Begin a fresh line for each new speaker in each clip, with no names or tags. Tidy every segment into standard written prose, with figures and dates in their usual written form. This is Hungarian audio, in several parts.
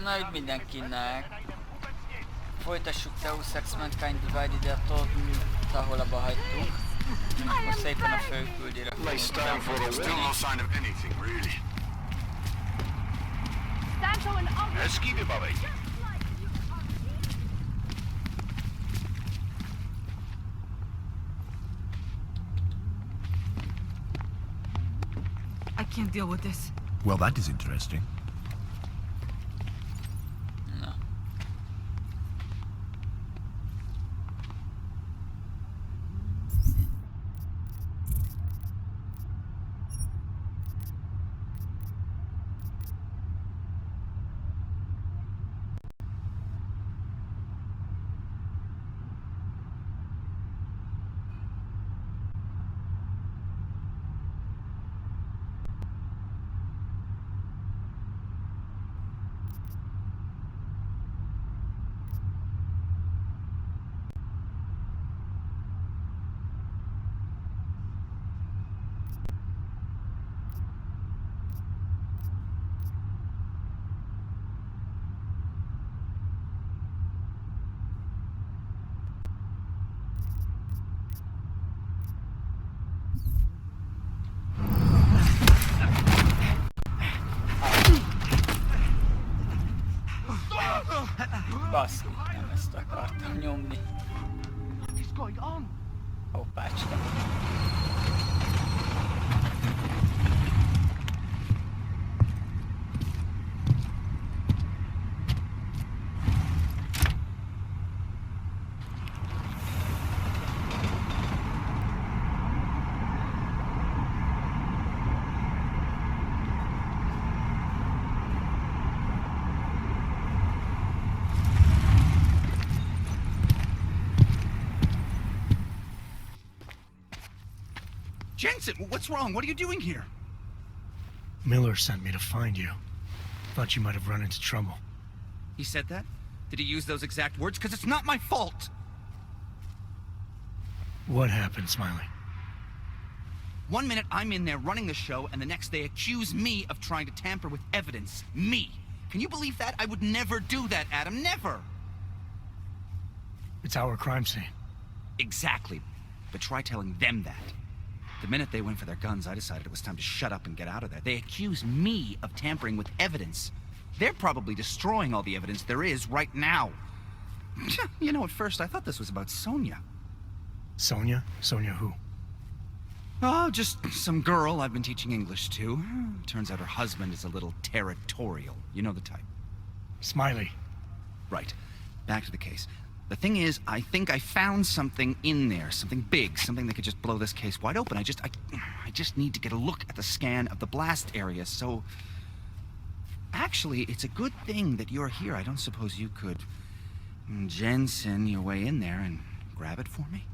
Na, üdv mindenkinek! Folytassuk Deus Ex Mankind Divided-et ott, ahol abba hagytuk. Most szépen a főküldjére.
Still no sign of anything, really. Eskide, Bobby.
I can't deal with this.
Well, that is interesting.
Na. Baszki, nem ezt akartam nyomni. Hoppácska.
Jensen, what's wrong? What are you doing here?
Miller sent me to find you. Thought you might have run into trouble.
He said that? Did he use those exact words? Because it's not my fault!
What happened, Smiley?
1 minute I'm in there running the show, and the next they accuse me of trying to tamper with evidence. Me! Can you believe that? I would never do that, Adam. Never!
It's our crime scene.
Exactly. But try telling them that. The minute they went for their guns, I decided it was time to shut up and get out of there. They accuse me of tampering with evidence. They're probably destroying all the evidence there is right now. You know, at first I thought this was about Sonia.
Sonia? Sonia who?
Oh, just some girl I've been teaching English to. Turns out her husband is a little territorial. You know the type.
Smiley.
Right. Back to the case. The thing is, I think I found something in there, something big, something that could just blow this case wide open. I just need to get a look at the scan of the blast area, so... Actually, it's a good thing that you're here. I don't suppose you could... Jensen your way in there and grab it for me?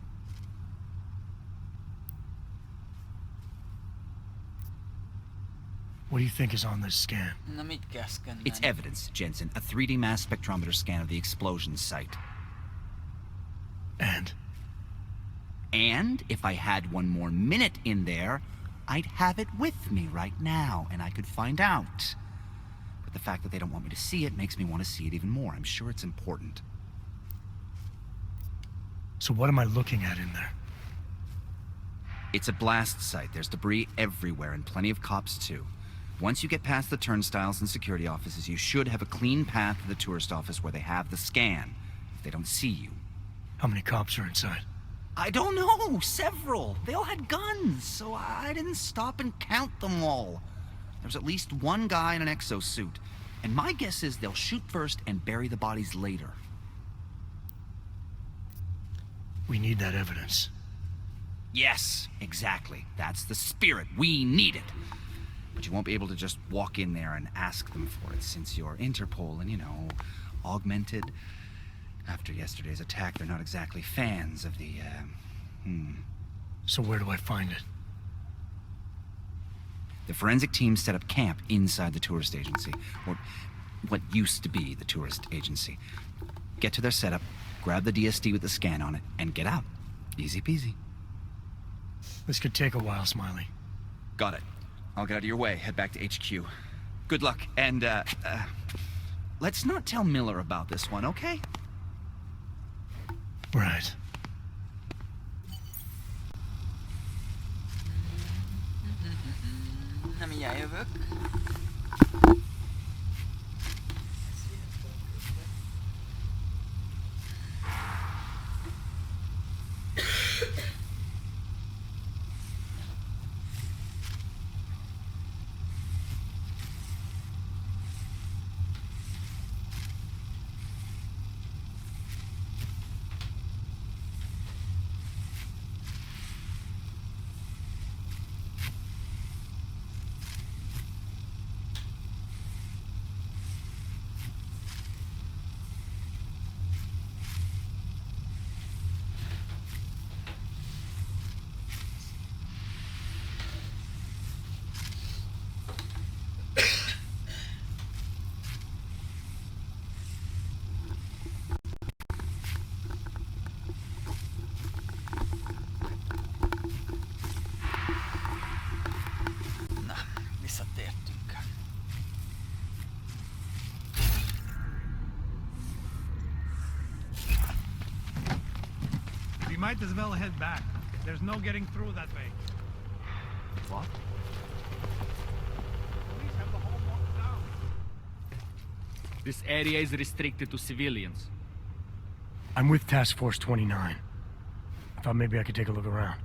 What do you think is on this scan?
Na mit kell szkennelni?
It's evidence, Jensen. A 3D mass spectrometer scan of the explosion site. And if I had 1 more minute in there, I'd have it with me right now, and I could find out. But the fact that they don't want me to see it makes me want to see it even more. I'm sure it's important.
So what am I looking at in there?
It's a blast site. There's debris everywhere, and plenty of cops too. Once you get past the turnstiles and security offices, you should have a clean path to the tourist office where they have the scan, if they don't see you.
How many cops are inside?
I don't know. Several. They all had guns, so I didn't stop and count them all. There's at least 1 guy in an exosuit, and my guess is they'll shoot first and bury the bodies later.
We need that evidence.
Yes, exactly. That's the spirit. We need it. But you won't be able to just walk in there and ask them for it, since you're Interpol and, you know, augmented. After yesterday's attack, they're not exactly fans of the,
So where do I find it?
The forensic team set up camp inside the tourist agency, or what used to be the tourist agency. Get to their setup, grab the DSD with the scan on it, and get out. Easy peasy.
This could take a while, Smiley.
Got it. I'll get out of your way, head back to HQ. Good luck, and, let's not tell Miller about this one, okay?
Right.
Nem mindjárt jövök.
Might as well head back. There's no getting through that way.
What?
Police have the whole locked down.
This area is restricted to civilians.
I'm with Task Force 29. I thought maybe I could take a look around.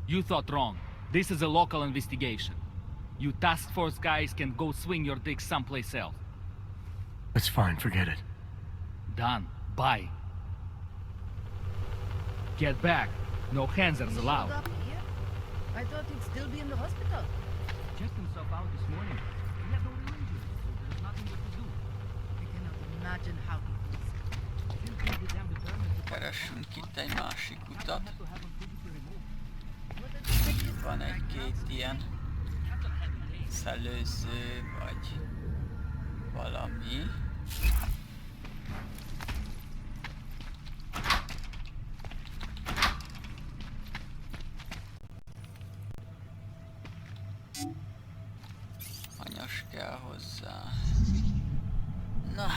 You thought wrong. This is a local investigation. You task force guys can go swing your dick someplace else.
That's fine, forget it.
Done. Bye. Get back. No hands are allowed.
Up here? I thought he'd still be in the hospital.
Checked himself out this morning. He had no real injuries, so there's nothing left to do.
I cannot imagine how he feels.
Simply be damn determined to
Keressünk itt egy másik utat.
have to have him physically removed.
What a ridiculous
Van
right
egy-két
now.
ilyen szellőző, vagy valami. Hanyas kell hozzá. Na,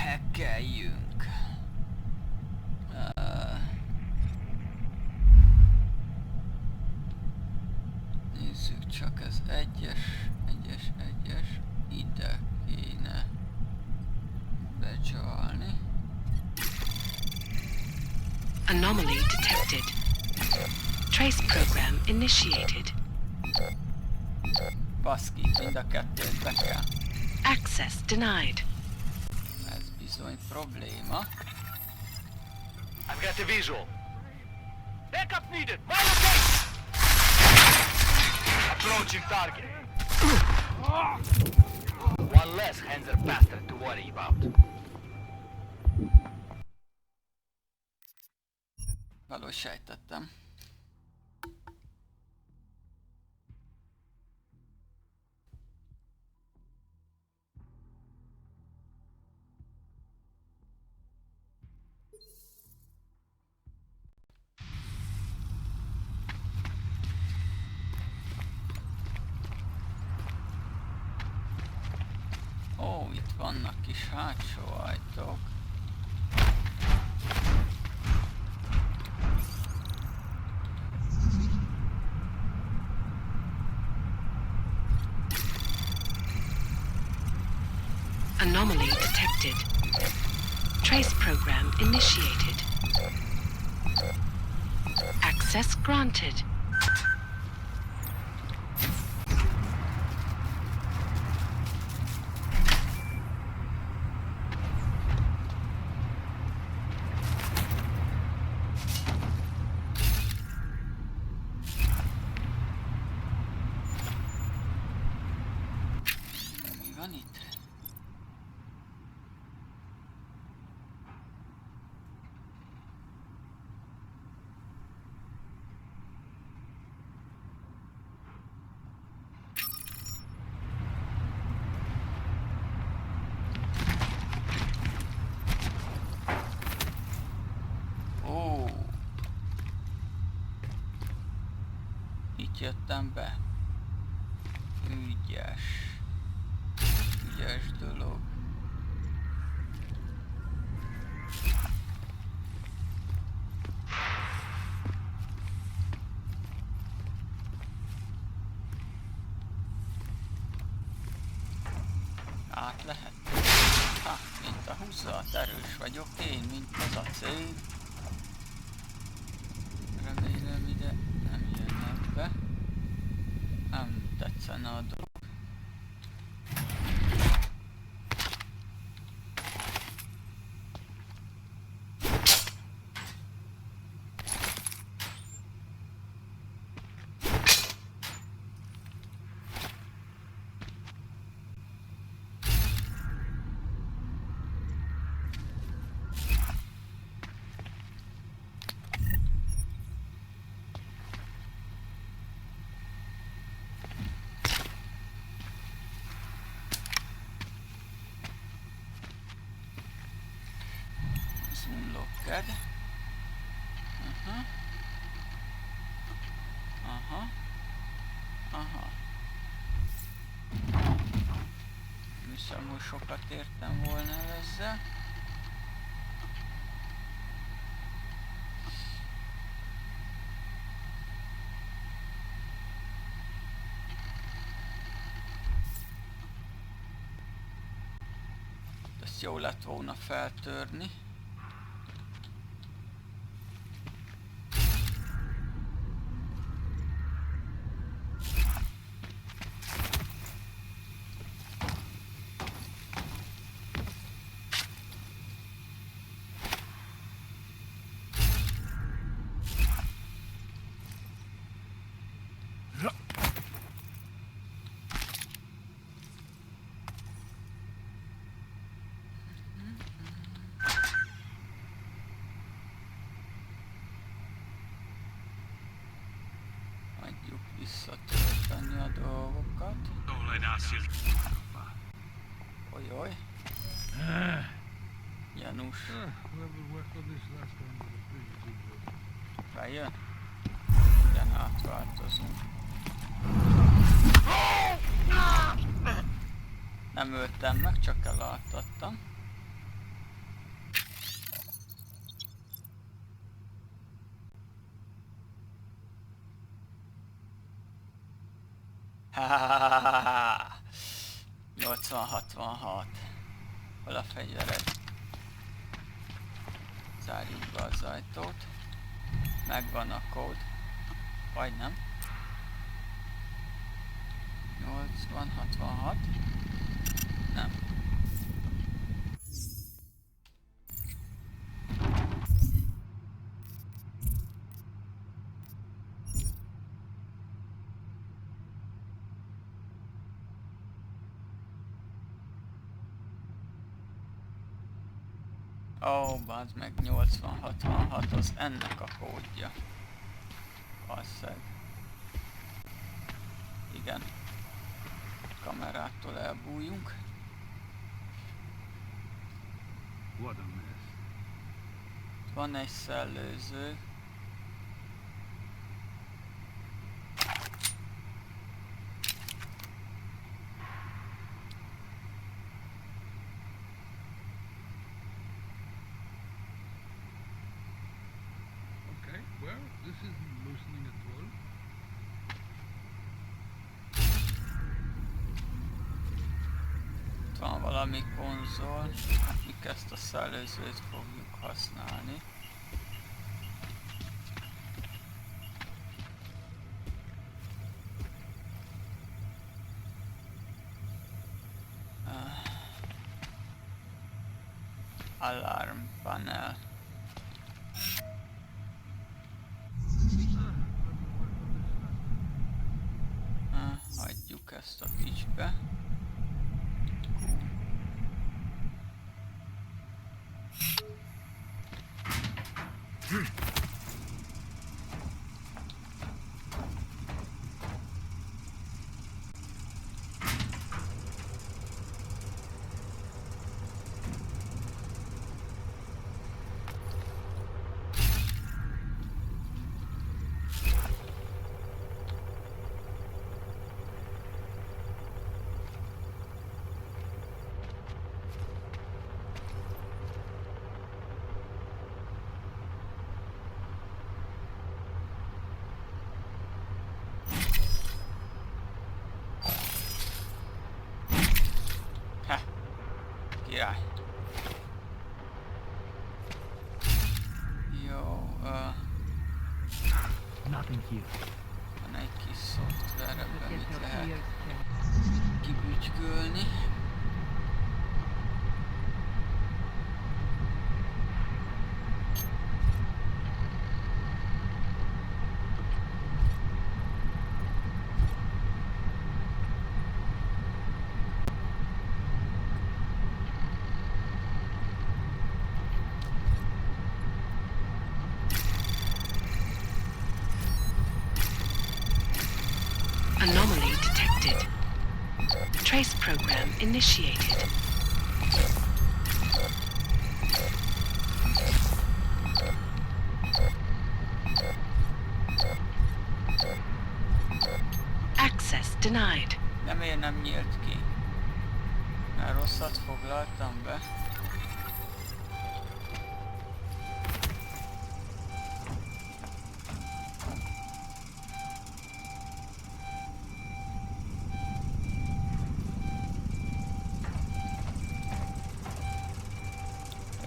hackeljünk. Nézzük csak, ez egyes. Ide kéne becsalni.
Anomaly detected. Trace program initiated.
Baszki, mind a kettőt be kell.
Access denied.
Ez bizony probléma.
I've got the visual.
Backup needed! My location!
Approaching target. One less Hanser bastard to worry about.
Valós sejtettem. Ó, itt vannak kis hátsó ajtók.
Anomaly detected. Trace program initiated. Access granted.
Mi van itt? Ó. Itt jöttem be. Ügyes dolog. át lehet. Ha, mint a 26, erős vagyok én, mint az a cég. Remélem ide nem jönnek be. Nem tetszene a dolog. Unlocked. Aha. Aha. Aha. Hiszem, hogy sokat értem volna ezzel. Ezt jó lett volna feltörni. Hagyjuk visszatölteni a dolgokat. Ojoj. Janus. Bejön? Igen, átváltozunk. Nem öltem meg, csak elaltattam. Hahahaha. 80-66. Hol a fegyvered? Zárjuk be az ajtót. Megvan a kód. Vagy nem? 80-66. Nem. Ó, bázd meg, 80-66 az ennek a kódja. Basszeg. Igen. Kamerától elbújjunk. Van egy szellőző. Van valami konzol, mik ezt a szellőzőt fogjuk használni. Alarm panel. Hagyjuk ezt a picsbe. Király. Jó,
Nothing here.
van egy kis szoftver, ebben mit lehet kibütykölni.
Anomaly detected. Trace program initiated. Access denied.
De miért nem nyílt ki? Mert rosszat foglaltam be.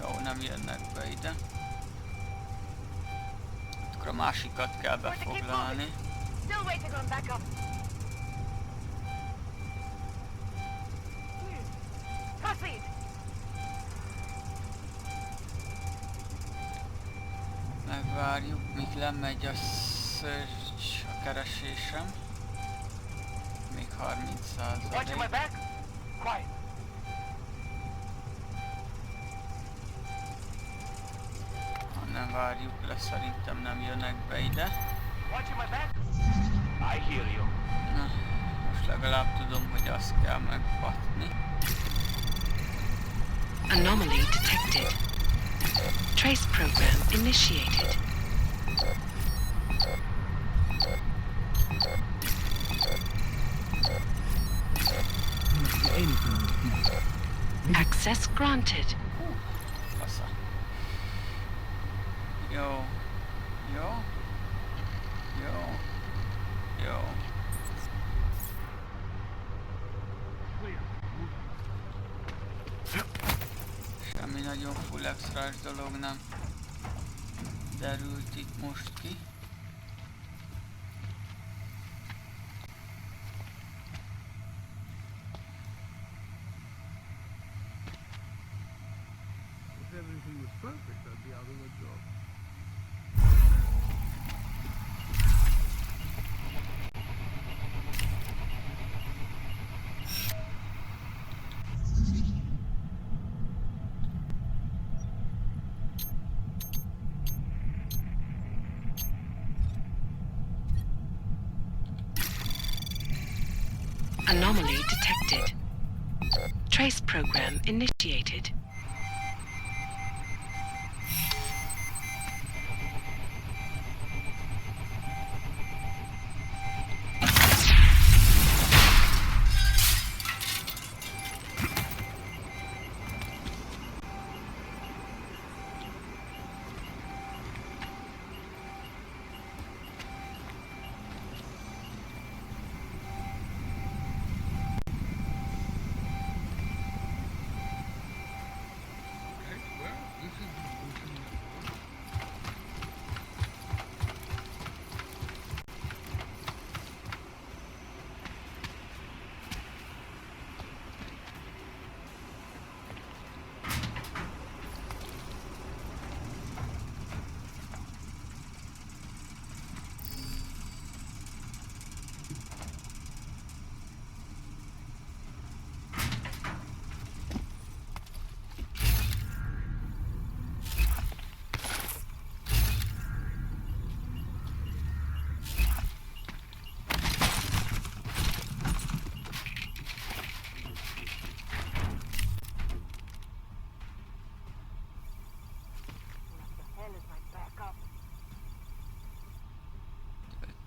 Jó, nem jönnek be ide. Akkor a másikat kell befoglalni.
Still waiting on backup. Proceed.
Megvárjuk, míg lemegy a search, a keresésem. Még 30%.
Watching my back? Quiet.
Ha nem várjuk le, szerintem nem jönnek be ide.
Watching my back? I hear you.
Na, most legalább tudom, hogy azt kell megbatni.
Anomaly detected. Trace program initiated. Access granted.
Fasza. Jó. Jó. Jó. Jó. Semmi nagyon full extrás dolog nem derült itt most ki.
If everything was perfect, I'd be out of a job.
Anomaly detected. Trace program initiated.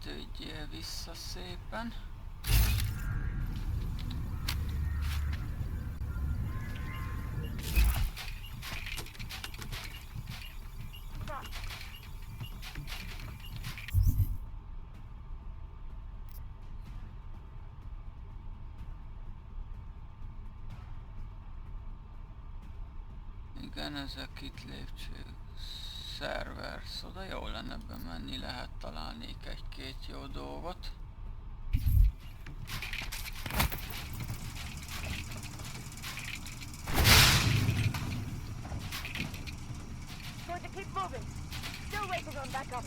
Töltjél vissza szépen. Igen, ezek itt lépcsők. Szerver, oda jó lenne bemenni, lehet találnék egy-két jó dolgot.
Going to keep moving. Still waiting on backup.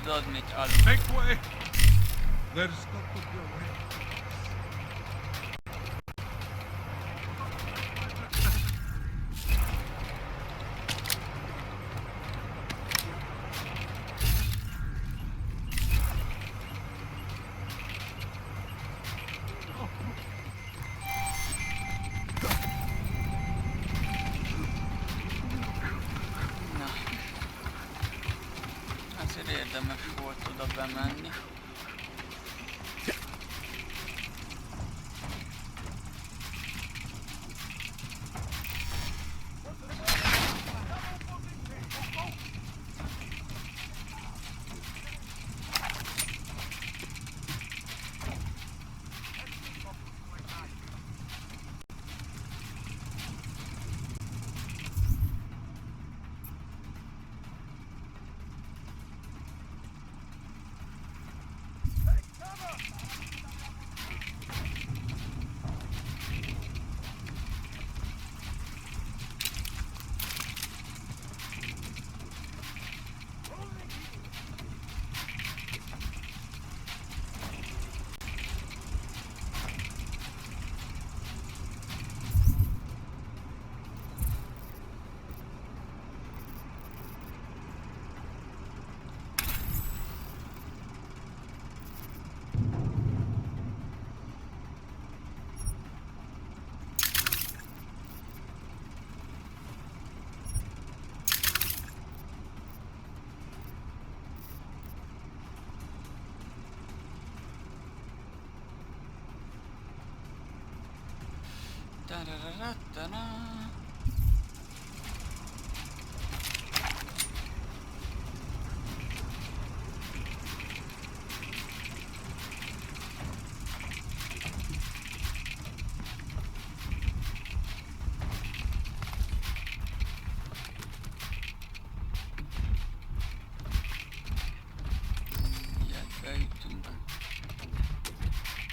Tudod mit, Alu?
Make way! There's stuff up your way.
Érdemes volt oda bemenni.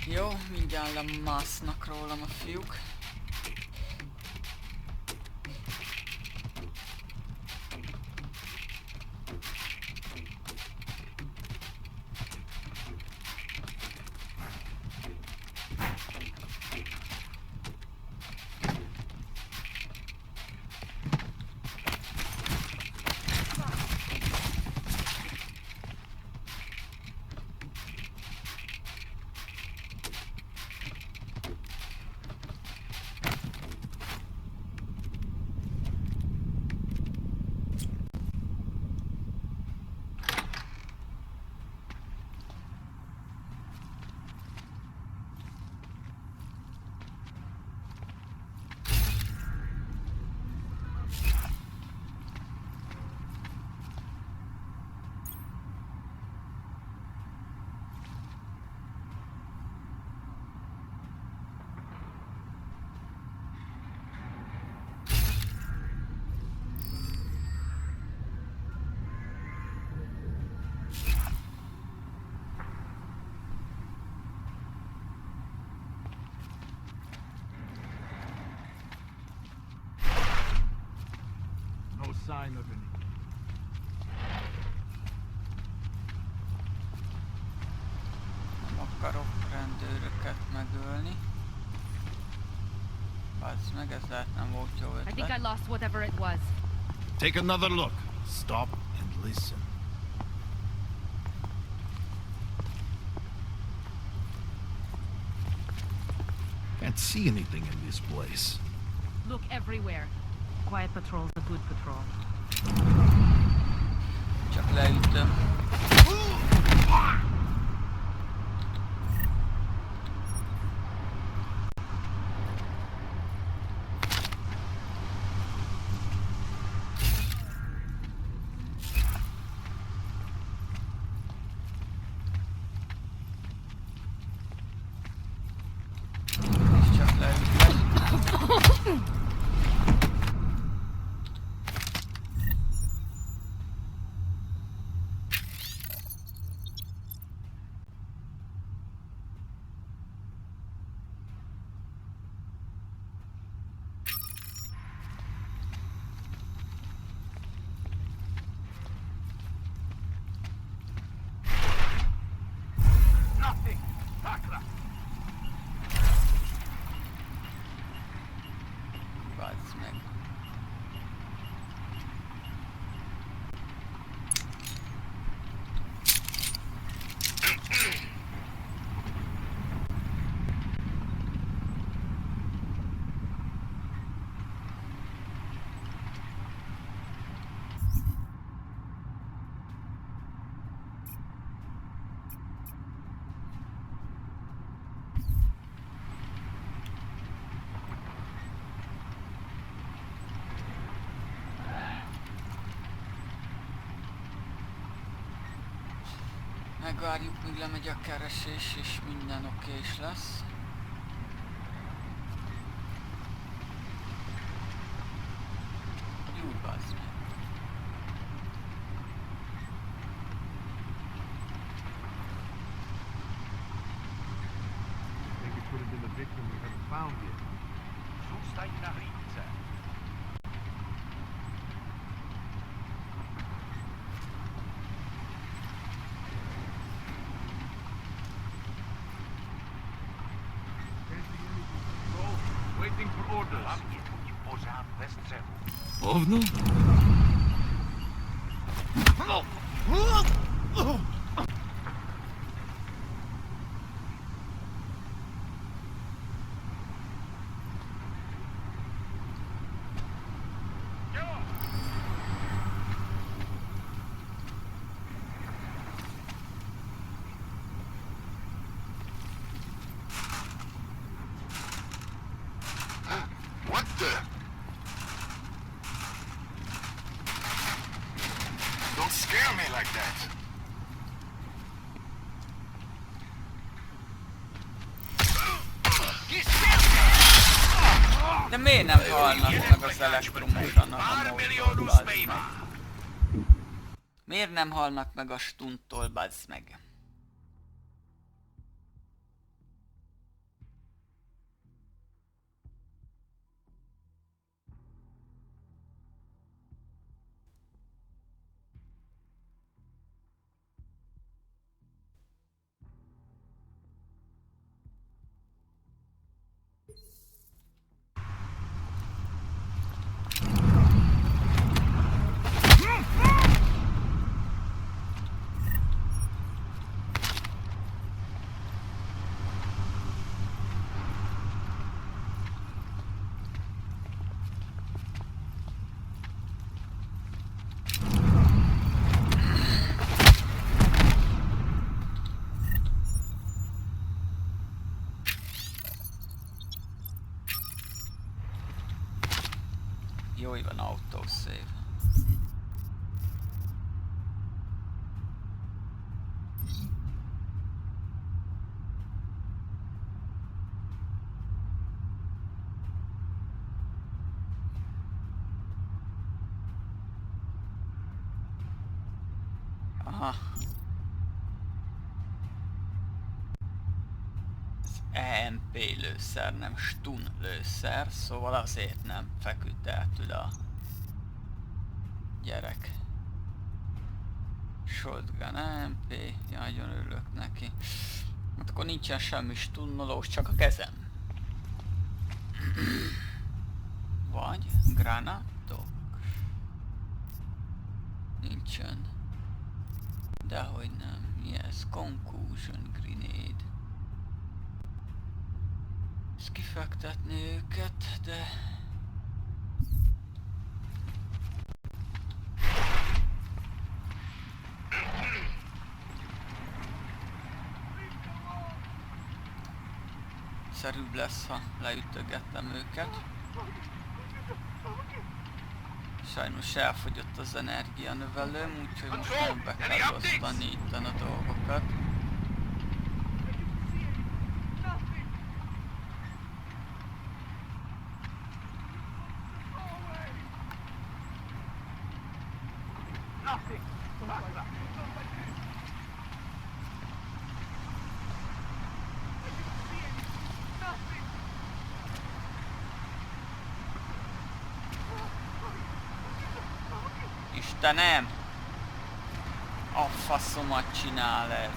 Jó, mindjárt lemásznak rólam a fiúk.
Sign of any.
Nem akarok rendőröket megölni. Bazd meg, ez lehet nem volt jó
I think I
ötlet.
lost whatever it was.
Take another look. Stop and listen. Can't see anything in this place.
Look everywhere. Quiet patrol's a good patrol.
Csak leütöm. És csak leütöm.
Nothing. Takra.
Bazd meg. Megvárjuk, míg lemegy a keresés, és minden okés lesz. Jó, bazd meg.
Maybe could have been the victim we haven't found yet.
Sustai na rinza.
Waiting for orders.
Lamie tu i pořád ve střehu.
Ovno?
What the? Don't scare me like that.
De miért nem halnak meg az elektromosan a módtól, bazd meg? Miért nem halnak meg a stunttól, bazd meg? Jó, van autosave. Aha. Ez EMP lőszer, nem stun lőszer, szóval azért nem feküdt el tőle a gyerek. Shotgun EMP, nagyon örülök neki. Hát akkor nincsen semmi stunnolós, csak a kezem. Vagy granatok. Nincsen. Dehogy nem. Mi ez? Concussion grenade. Ezt kifektetni őket, de... Szerűbb lesz, ha leütögettem őket. Sajnos elfogyott az energianövelőm, úgyhogy most nem be kell osztani itten a dolgokat. Istenem! A faszomat csinál ez.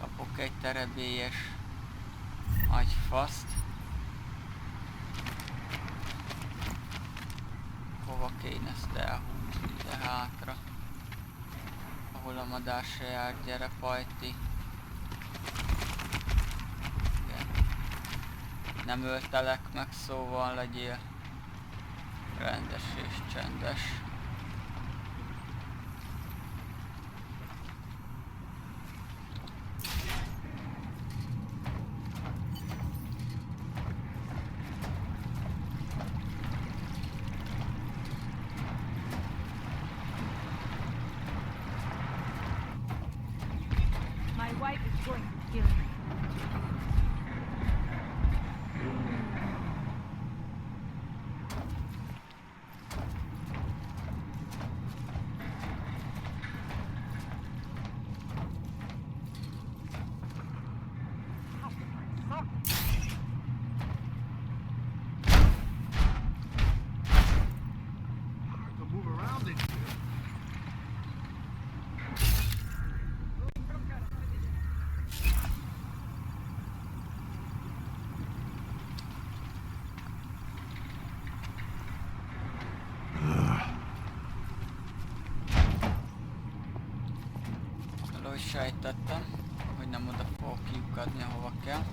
Kapok egy terebélyes agyfaszt. Hova kéne ezt elhúzni? Ide hátra. Ahol a madár se jár, gyere pajti. Igen. Nem öltelek meg, szóval legyél rendes és csendes. Sejtettem, hogy nem oda fogok kiukadni, ahova kell.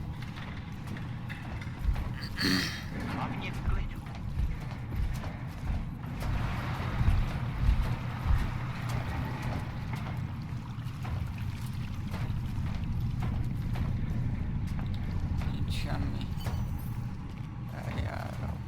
Nincs semmi. Eljáró.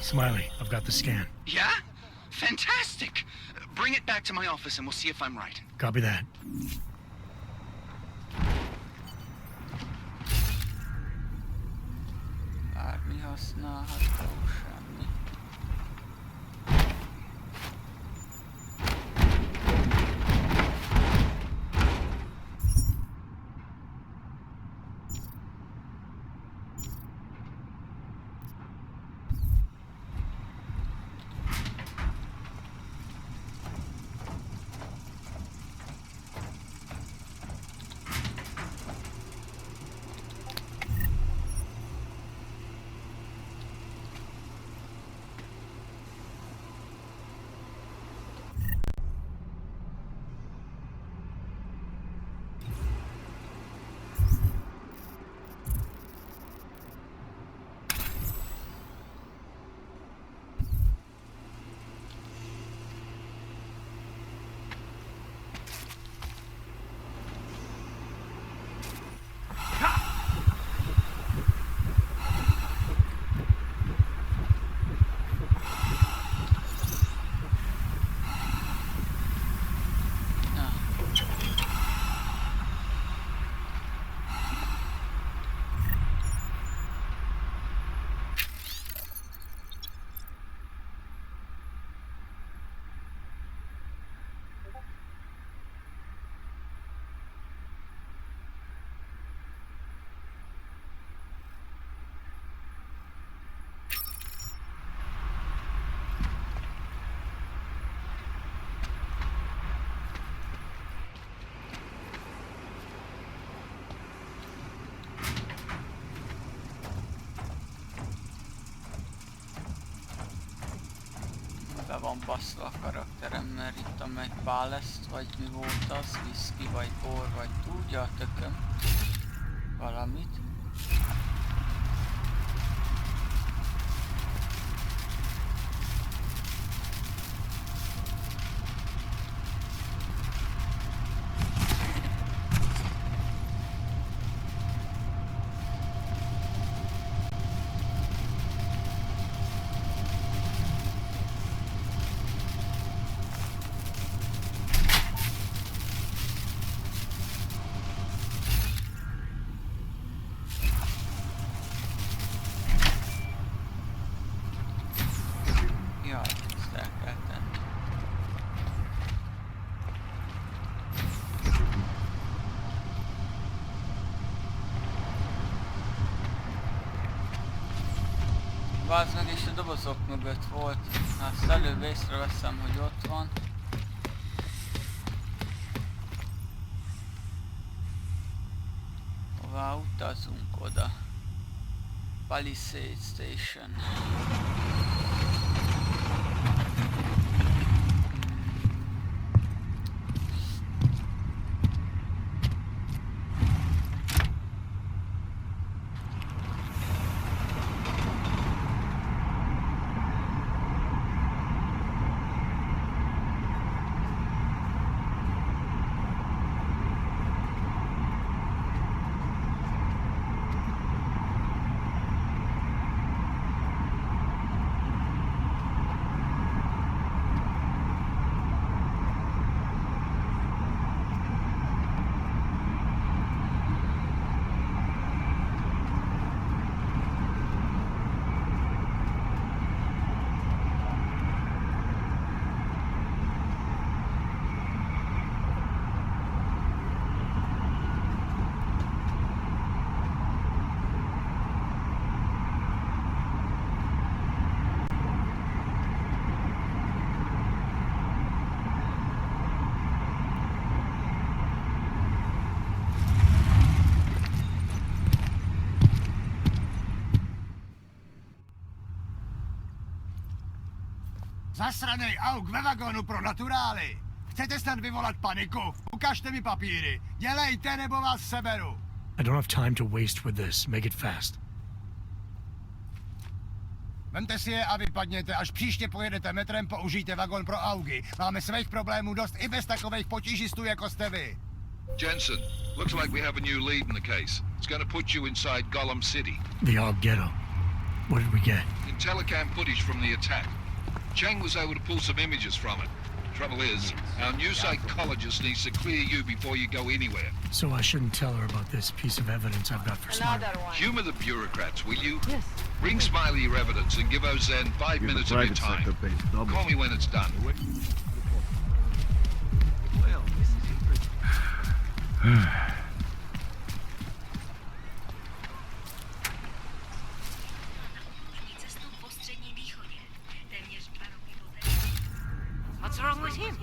Smiley, I've got the scan.
Yeah? Fantastic! Bring it back to my office and we'll see if I'm right.
Copy that.
Bármi használható, semmi. van baszva a karakterem, mert ittam egy páleszt, vagy mi volt az, whisky, vagy bor, vagy tudja a tököm valamit. Vázd meg, és a dobozok mögött volt. Azt előbb észreveszem, hogy ott van. Hová utazunk oda? Palisade Station.
Zasranej auk ve vagónu pro naturály! Chcete snad vyvolat paniku? Ukažte mi papíry! Dělejte, nebo vás seberu!
I don't have time to waste with this. Make it fast.
Vemte si je a vypadněte, až příště pojedete metrem, použijte vagón pro augy. Máme svých problémů dost i bez takových potížistů, jako jste vy.
Jensen, looks like we have a new lead in the case. It's going to put you inside Gollum City.
The Og Ghetto. What did we get?
In telecam footage from the attack. Cheng was able to pull some images from it. Trouble is, our new psychologist needs to clear you before you go anywhere.
So I shouldn't tell her about this piece of evidence I've got for Smiley.
Humor the bureaucrats, will you?
Yes.
Bring Smiley your evidence and give Ozen 5 minutes of your time. Call me when it's done.
What's wrong with him?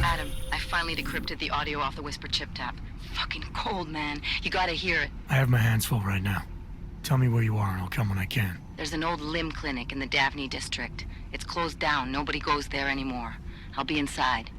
Adam, I finally decrypted the audio off the Whisper chip tap. Fucking cold, man. You gotta hear it.
I have my hands full right now. Tell me where you are and I'll come when I can.
There's an old limb clinic in the Daphne district. It's closed down. Nobody goes there anymore. I'll be inside.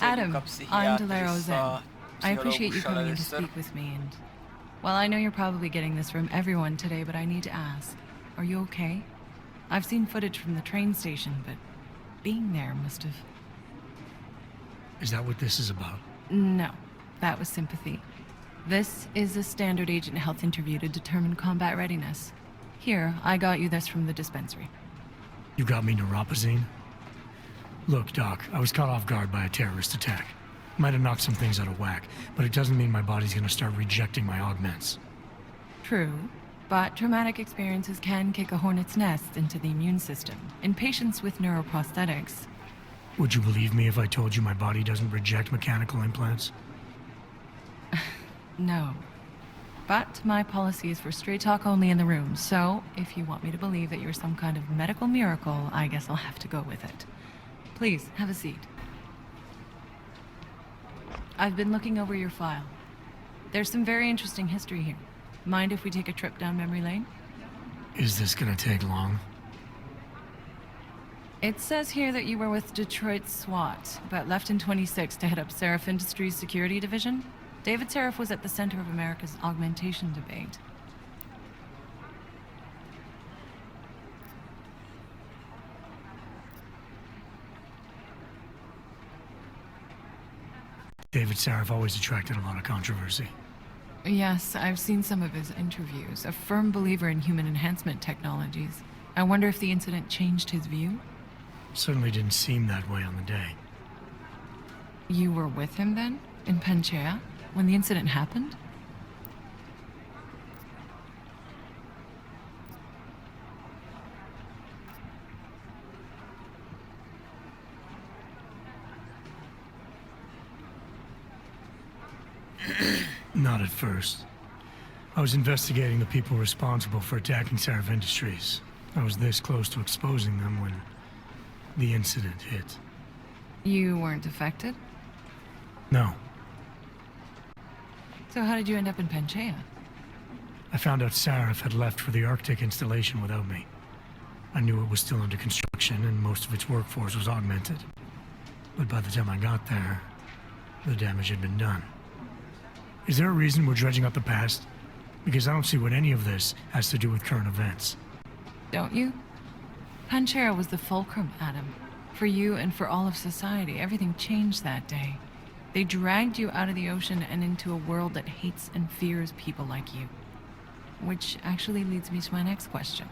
Adam, I'm Delaro Zen. I appreciate you coming in to speak with me, and well, I know you're probably getting this from everyone today, but I need to ask, are you okay? I've seen footage from the train station, but being there must have...
Is that what this is about?
No, that was sympathy. This is a standard agent health interview to determine combat readiness. Here, I got you this from the dispensary.
You got me neuropazine? Look, Doc, I was caught off guard by a terrorist attack. Might have knocked some things out of whack, but it doesn't mean my body's gonna start rejecting my augments.
True, but traumatic experiences can kick a hornet's nest into the immune system in patients with neuroprosthetics.
Would you believe me if I told you my body doesn't reject mechanical implants?
No. But my policy is for straight talk only in the room, so if you want me to believe that you're some kind of medical miracle, I guess I'll have to go with it. Please, have a seat. I've been looking over your file. There's some very interesting history here. Mind if we take a trip down memory lane?
Is this gonna take long?
It says here that you were with Detroit SWAT, but left in 26 to head up Seraph Industries' security division. David Seraph was at the center of America's augmentation debate.
David Seraph always attracted a lot of controversy.
Yes, I've seen some of his interviews. A firm believer in human enhancement technologies. I wonder if the incident changed his view?
Certainly didn't seem that way on the day.
You were with him then? In Panchea? When the incident happened?
Not at first. I was investigating the people responsible for attacking Seraph Industries. I was this close to exposing them when the incident hit.
You weren't affected?
No.
So how did you end up in Panchea?
I found out Seraph had left for the Arctic installation without me. I knew it was still under construction and most of its workforce was augmented. But by the time I got there, the damage had been done. Is there a reason we're dredging up the past? Because I don't see what any of this has to do with current events.
Don't you? Panchea was the fulcrum, Adam. For you and for all of society, everything changed that day. They dragged you out of the ocean and into a world that hates and fears people like you. Which actually leads me to my next question.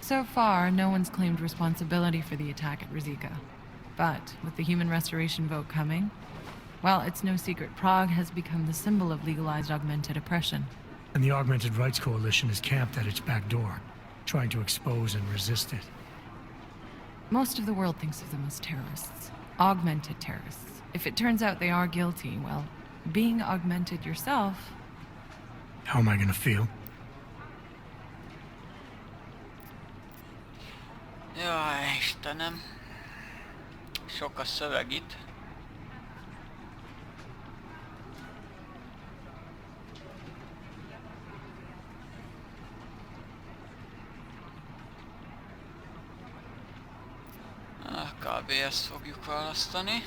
So far, no one's claimed responsibility for the attack at Rizika. But with the human restoration vote coming, well, it's no secret Prague has become the symbol of legalized augmented oppression.
And the Augmented Rights Coalition is camped at its back door, trying to expose and resist it.
Most of the world thinks of them as terrorists. Augmented terrorists. If it turns out they are guilty, well, being augmented yourself...
How am I gonna feel?
Jaj, Istenem. Sok a szöveg itt. Kb. Ezt fogjuk választani.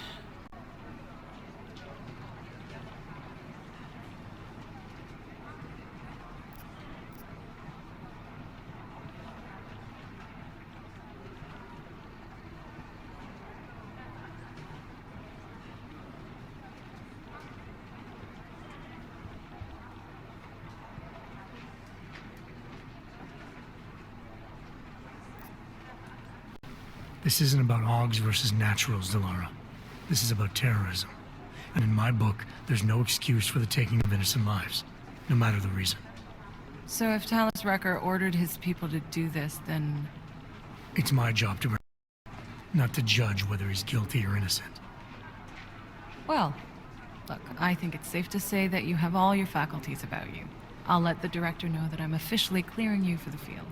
This isn't about Augs versus Naturals, Delara. This is about terrorism. And in my book, there's no excuse for the taking of innocent lives, no matter the reason.
So if Talus Wrecker ordered his people to do this, then...
It's my job to... not to judge whether he's guilty or innocent.
Well, look, I think it's safe to say that you have all your faculties about you. I'll let the director know that I'm officially clearing you for the field.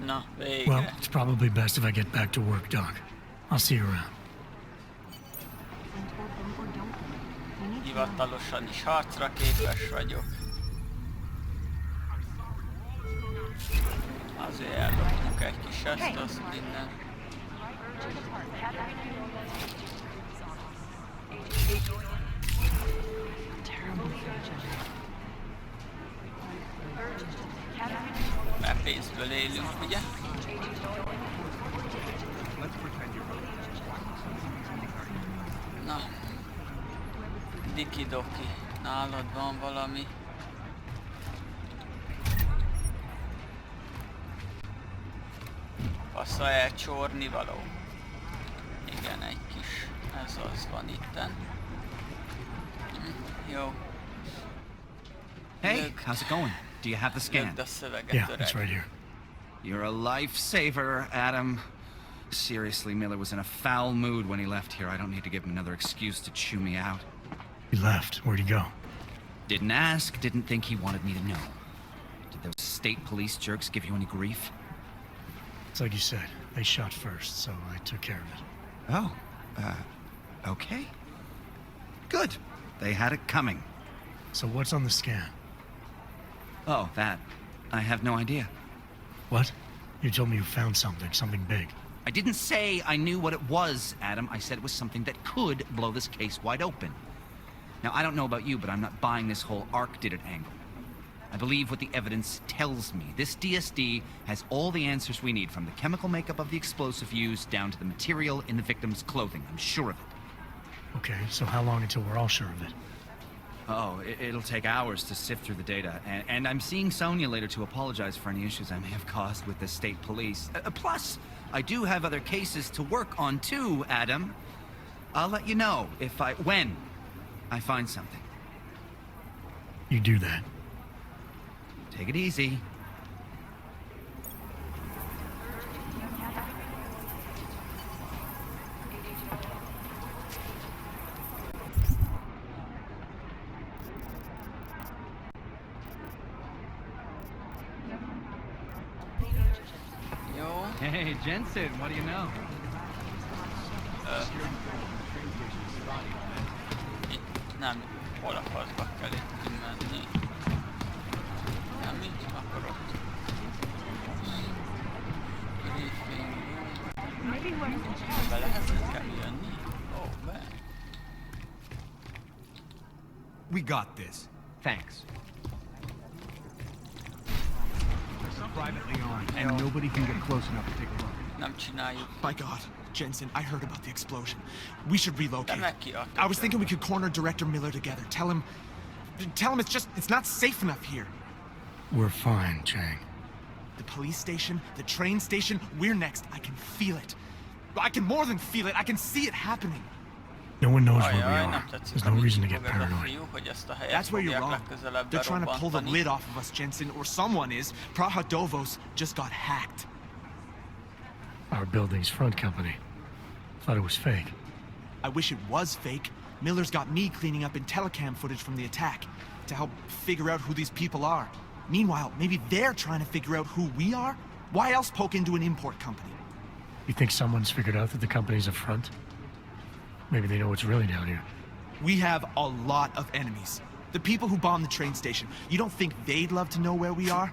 Na, vége.
Well, it's probably best if I get back to work, Doc. I'll see you around.
Hivatalosan is harcra képes vagyok. Azért ellopjuk egy kis ezt, azt minden. Mert pénzből élünk, ugye? Na. Diki-doki. Nálad van valami. Passza elcsorni való. Ez az van itten. Jó.
Hey, how's it going? Do you have the scan?
Lögd a szöveget,
Yeah,
öreg.
it's right here.
You're a lifesaver, Adam. Seriously, Miller was in a foul mood when he left here. I don't need to give him another excuse to chew me out.
He left. Where'd he go?
Didn't ask, didn't think he wanted me to know. Did those state police jerks give you any grief?
It's like you said. They shot first, so I took care of it.
Oh, okay. Good. They had it coming.
So what's on the scan?
Oh, that. I have no idea.
What? You told me you found something big.
I didn't say I knew what it was, Adam. I said it was something that could blow this case wide open. Now, I don't know about you, but I'm not buying this whole ARC did it angle. I believe what the evidence tells me. This DSD has all the answers we need, from the chemical makeup of the explosive used down to the material in the victim's clothing. I'm sure of it.
Okay, so how long until we're all sure of it?
Oh, it'll take hours to sift through the data, and I'm seeing Sonia later to apologize for any issues I may have caused with the state police. Plus, I do have other cases to work on too, Adam. I'll let you know when I find something.
You do that.
Take it easy.
Hey, Jensen, what do you know?
Itt nem, hol a faszba kell itt menni. Nem így akarok. Briefing. Be lehet nekem jönni? Ó, be.
We got this. Thanks.
Privately on, and nobody can get close enough to take a look.
Nem csináljuk.
My God, Jensen, I heard about the explosion. We should relocate.
De
I was thinking we could corner Director Miller together. Tell him it's not safe enough here.
We're fine, Chang.
The police station, the train station, we're next. I can feel it. I can more than feel it. I can see it happening.
No one knows where we are. There's no reason to get paranoid.
That's where you're wrong. They're trying to pull the lid off of us, Jensen, or someone is. Praha Dovos just got hacked.
Our building's front company. Thought it was fake.
I wish it was fake. Miller's got me cleaning up IntelliCam footage from the attack to help figure out who these people are. Meanwhile, maybe they're trying to figure out who we are? Why else poke into an import company?
You think someone's figured out that the company's a front? Maybe they know what's really down here.
We have a lot of enemies. The people who bombed the train station. You don't think they'd love to know where we are?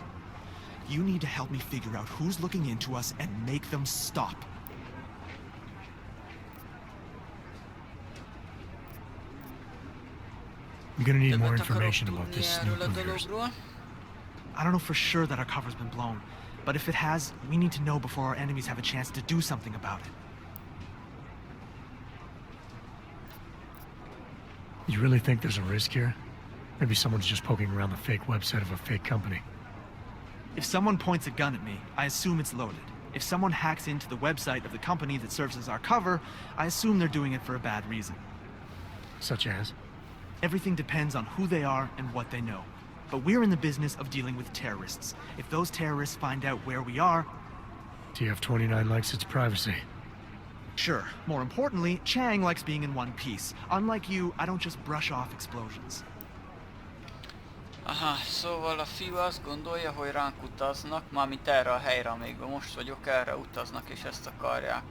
You need to help me figure out who's looking into us and make them stop.
I'm gonna need more information about this snoop of yours.
I don't know for sure that our cover's been blown, but if it has, we need to know before our enemies have a chance to do something about it.
You really think there's a risk here? Maybe someone's just poking around the fake website of a fake company.
If someone points a gun at me, I assume it's loaded. If someone hacks into the website of the company that serves as our cover, I assume they're doing it for a bad reason.
Such as?
Everything depends on who they are and what they know. But we're in the business of dealing with terrorists. If those terrorists find out where we are...
TF-29 likes its privacy.
Sure. More importantly, Chang likes being in one piece. Unlike you, I don't just brush off explosions.
Aha, szóval a fiú azt gondolja, hogy ránk utaznak, mármint erre a helyre, amíg most vagyok, erre utaznak, és ezt akarják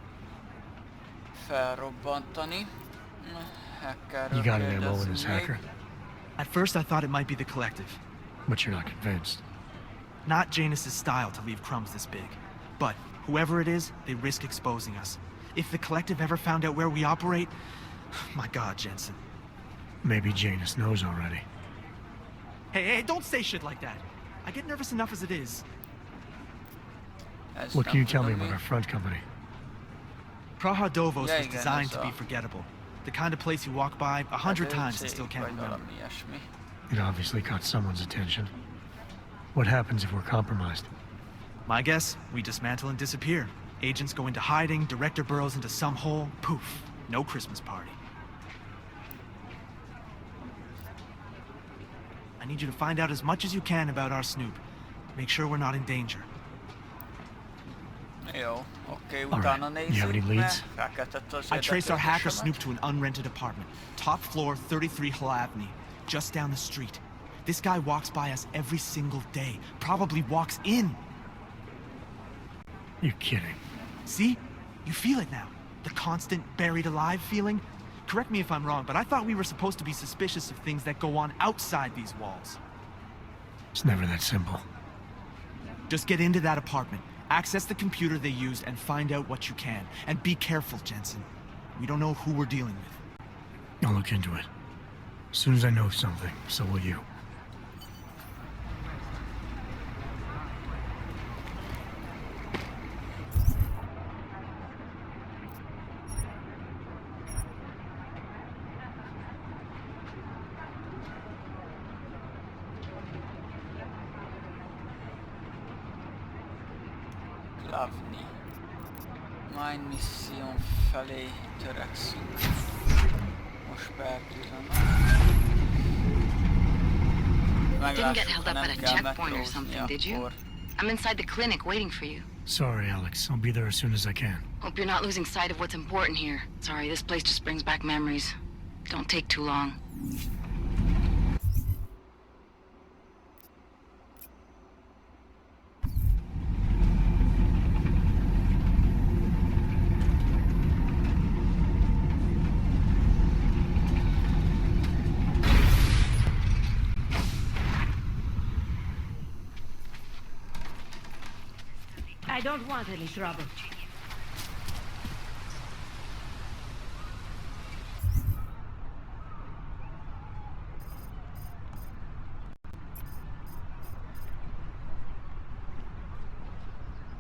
felrobbantani.
You got an ammo in this hacker?
At first I thought it might be the Collective.
But you're not convinced?
Not Janus's style to leave crumbs this big. But whoever it is, they risk exposing us. If the Collective ever found out where we operate... My God, Jensen.
Maybe Janus knows already.
Hey, don't say shit like that. I get nervous enough as it is.
What can you tell me about our front company?
Praha Dovos was designed to be forgettable. The kind of place you walk by 100 times and still can't remember.
It obviously caught someone's attention. What happens if we're compromised?
My guess, we dismantle and disappear. Agents go into hiding, Director burrows into some hole, poof, No Christmas party. I need you to find out as much as you can about our Snoop. Make sure we're not in danger.
Jó, oké, utána nézzük, mert felkeltett az
I traced our hacker
érdeklődésemet.
Snoop to an unrented apartment. Top floor, 33 Hull Avenue. Just down the street. This guy walks by us every single day. Probably walks in.
You're kidding.
See? You feel it now. The constant buried alive feeling. Correct me if I'm wrong, but I thought we were supposed to be suspicious of things that go on outside these walls.
It's never that simple.
Just get into that apartment, access the computer they used, and find out what you can. And be careful, Jensen. We don't know who we're dealing with.
I'll look into it. As soon as I know something, so will you.
Lavni. Mine misszión felé törekszünk. Most Sabertooth-on.
Didn't get held up at a checkpoint or something, did you? I'm inside the clinic waiting for you.
Sorry, Alex. I'll be there as soon as I can.
Hope you're not losing sight of what's important here. Sorry, this place just brings back memories. Don't take too long.
I don't want any trouble.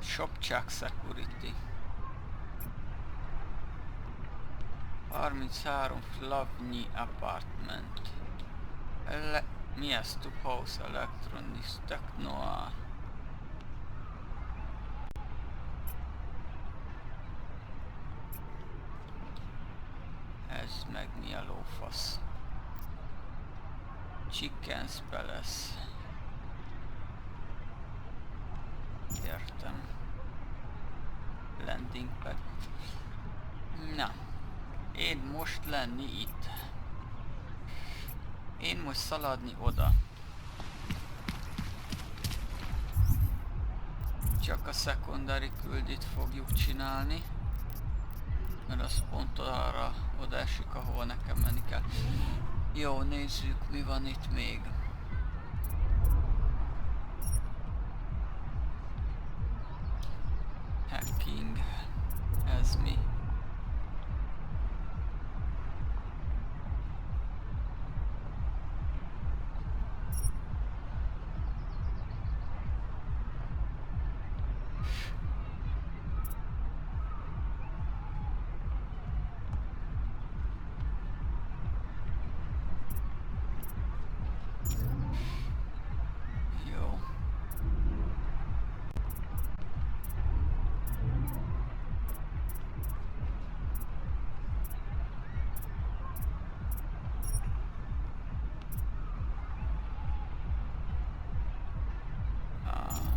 Shopcheck Security. 33 Flavnyi Apartment. Mi ez? To House Electronics Technoa. Ez meg mi a lófasz? Chicken's Palace. Értem. Landing pad. Na. Én most lenni itt. Én most szaladni oda. Csak a secondary küldit fogjuk csinálni. Mert az pont arra oda esik, ahol nekem menni kell. Jó, nézzük, mi van itt még. Hacking. Ez mi?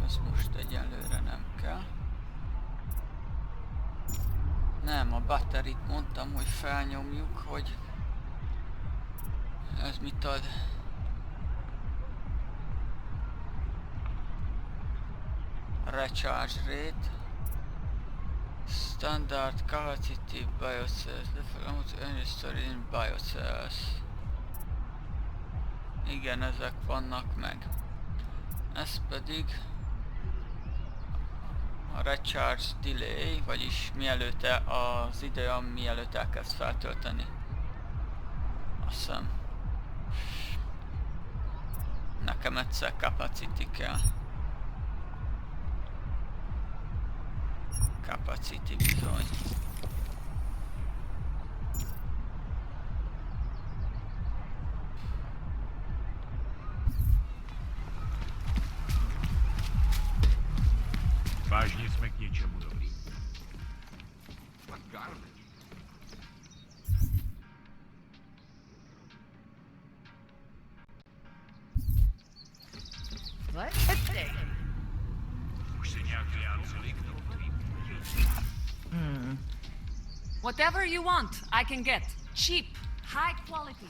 Ez most egyelőre nem kell. Nem, a batterit mondtam, hogy felnyomjuk, hogy ez mit ad. Recharge rate. Standard capacity biocells. Default energy storage in biocells. Igen, ezek vannak meg. Ez pedig a recharge delay, vagyis mielőtt az idő, mielőtt elkezd feltölteni. Azt hiszem. Nekem egyszer capacity kell. Capacity bizony.
Vážně jsme k něčemu dobrý.
Whatever you want, I can get. Cheap, high quality.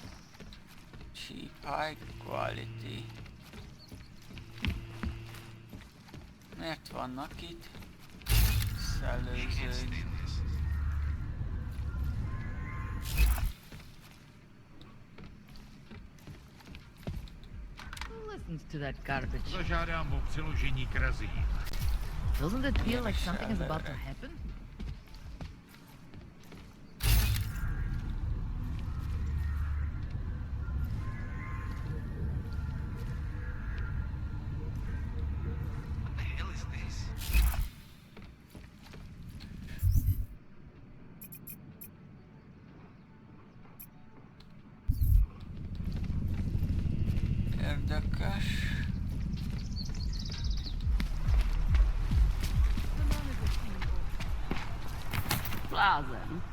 Cheap, high quality. Miért vannak itt szellőzők?
Who listens to that garbage?
Zažádám o přiložení k razím.
Doesn't it feel like something is about to happen?
Érdekes.
Blázen.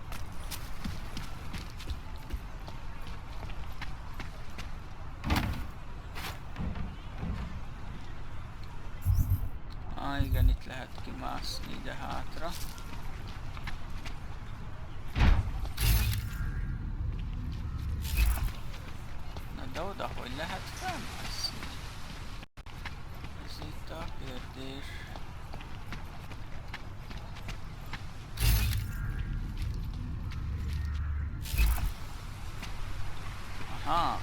Igen, itt lehet kimászni ide hátra. Na de oda hogy lehet felmászni? Ez itt a kérdés. Aha,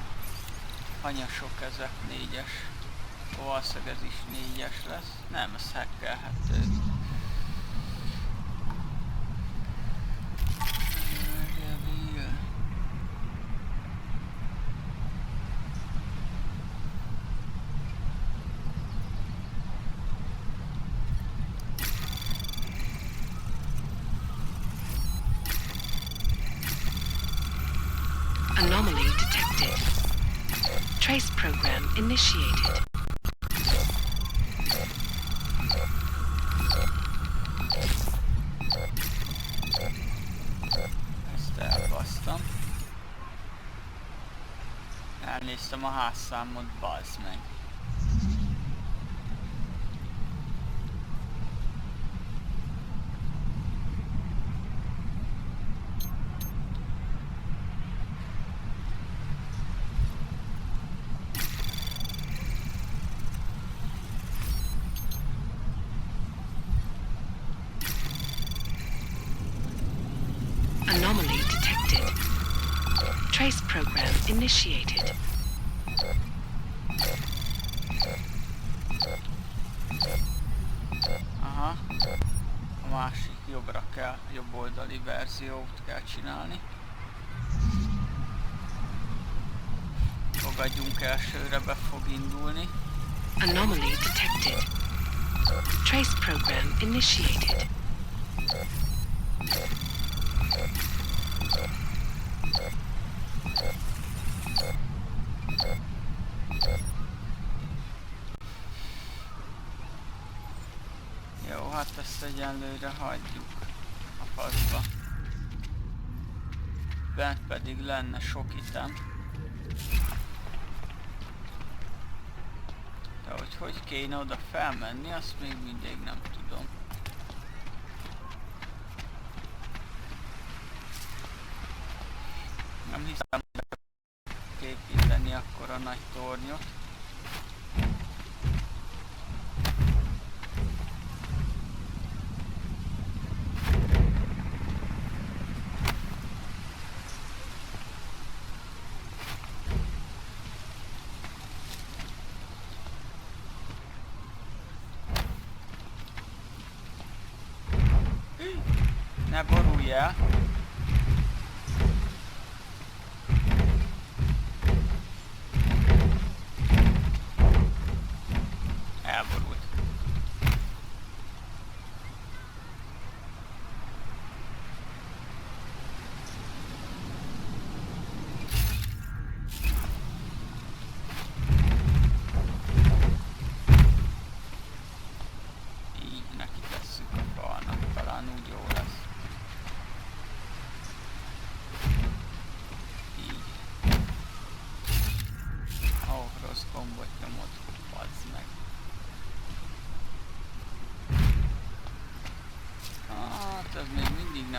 hanyasok ezek, 4-es. Valószínűleg ez is 4-es lesz. Nem, ez hackelhető.
Anomaly detected. Trace program initiated.
Ezt elbasztam. Elnéztem a házszámot, bazd meg.
Anomaly detected. Trace program initiated.
Aha. A másik jobbra kell, jobb oldali verziót kell csinálni. Fogadjunk elsőre, be fog indulni.
Anomaly detected. Trace program initiated.
Jó, hát ezt egyenlőre hagyjuk a faszba. Bent pedig lenne sok item. De hogy kéne oda felmenni, azt még mindig nem tudom. Nem hiszem, hogy építeni akkor a nagy tornyot. Ne borulj el! Elborult. Így neki tesszük a falnak, talán úgy jó lesz.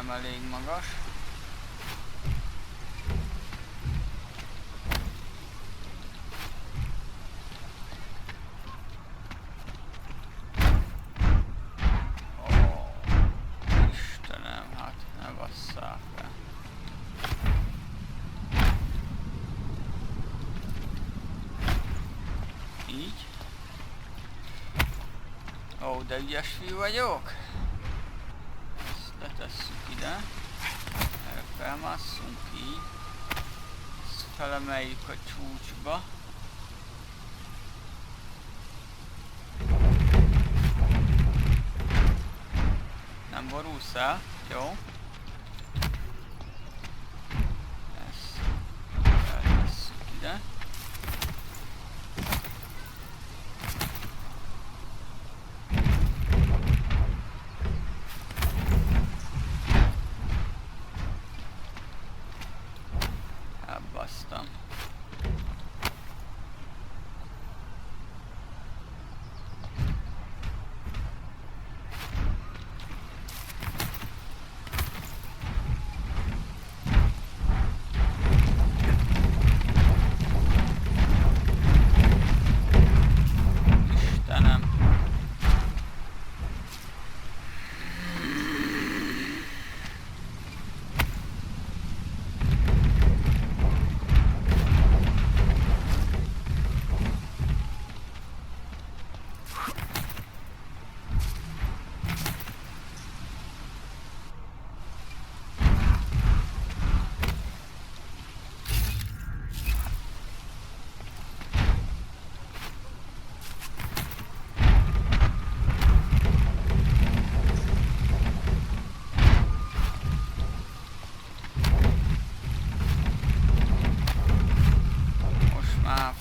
nem elég magas. Istenem, hát ne basszál fel. Így. Ó, de ügyes fiú vagyok. Ezt letesszük ide. Erre felmásszunk így. Ezt felemeljük a csúcsba. Nem borulsz el? Jó. Ezt feltesszük ide. Elbasztam. Istenem.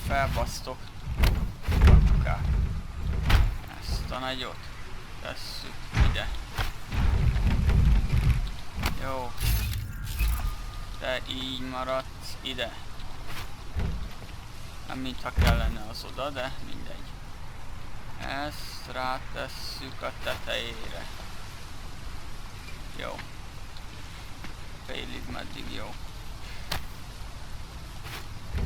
Felbasztok apukát. Ezt a nagyot tesszük ide. Jó. Te így maradsz ide. Nem mintha kellene az oda, de mindegy. Ezt rátesszük a tetejére. Jó. Félig meddig jó.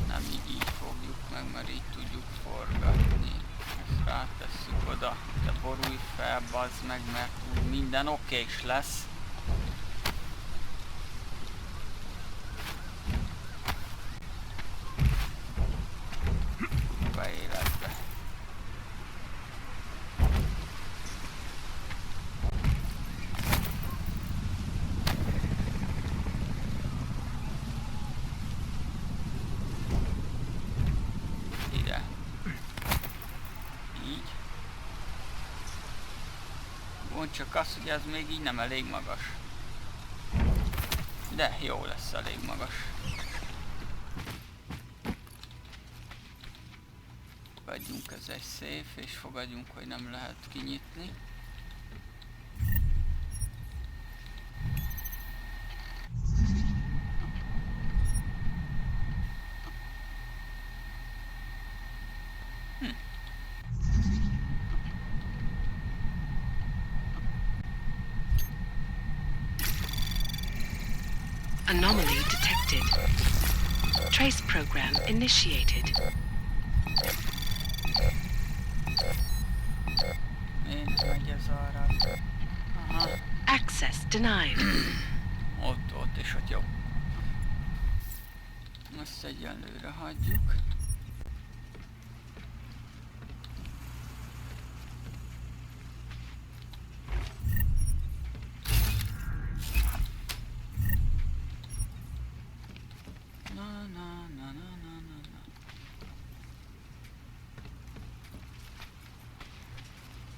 Nem így fogjuk meg, mert így tudjuk forgatni. Ezt rátesszük oda. De borulj fel, bazd meg, mert úgy minden okés lesz. Beéletbe. Csak az, hogy ez még így nem elég magas. De jó lesz elég magas. Fogadjunk, ez egy safe, és fogadjunk, hogy nem lehet kinyitni.
Anomaly detected. Trace program initiated.
Miért megy ez arra? Aha.
Access denied.
Ott és ott jó. Ezt egyenlőre hagyjuk.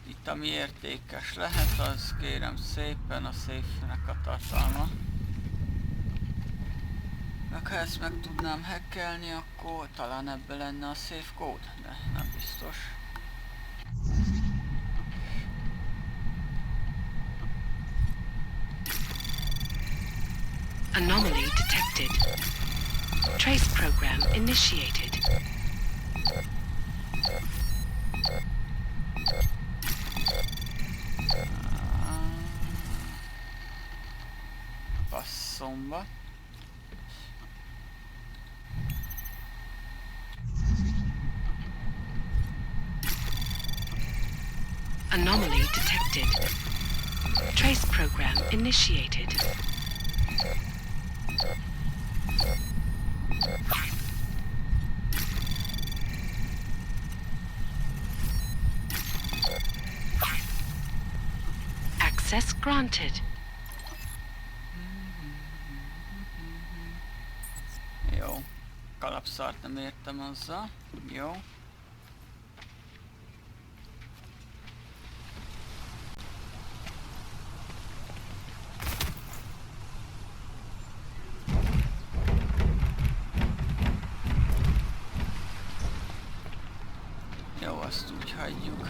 Itt ami értékes lehet, az kérem szépen a safe-nek a tartalma. Meg ha ezt meg tudnám hackelni, akkor talán ebbe lenne a safe code, de nem biztos.
Anomaly detected. Trace program initiated.
faszomba.
Anomaly detected. Trace program initiated. Access granted.
Jó. Kalapszart nem értem azzal. Jó. Jó, azt úgy hagyjuk.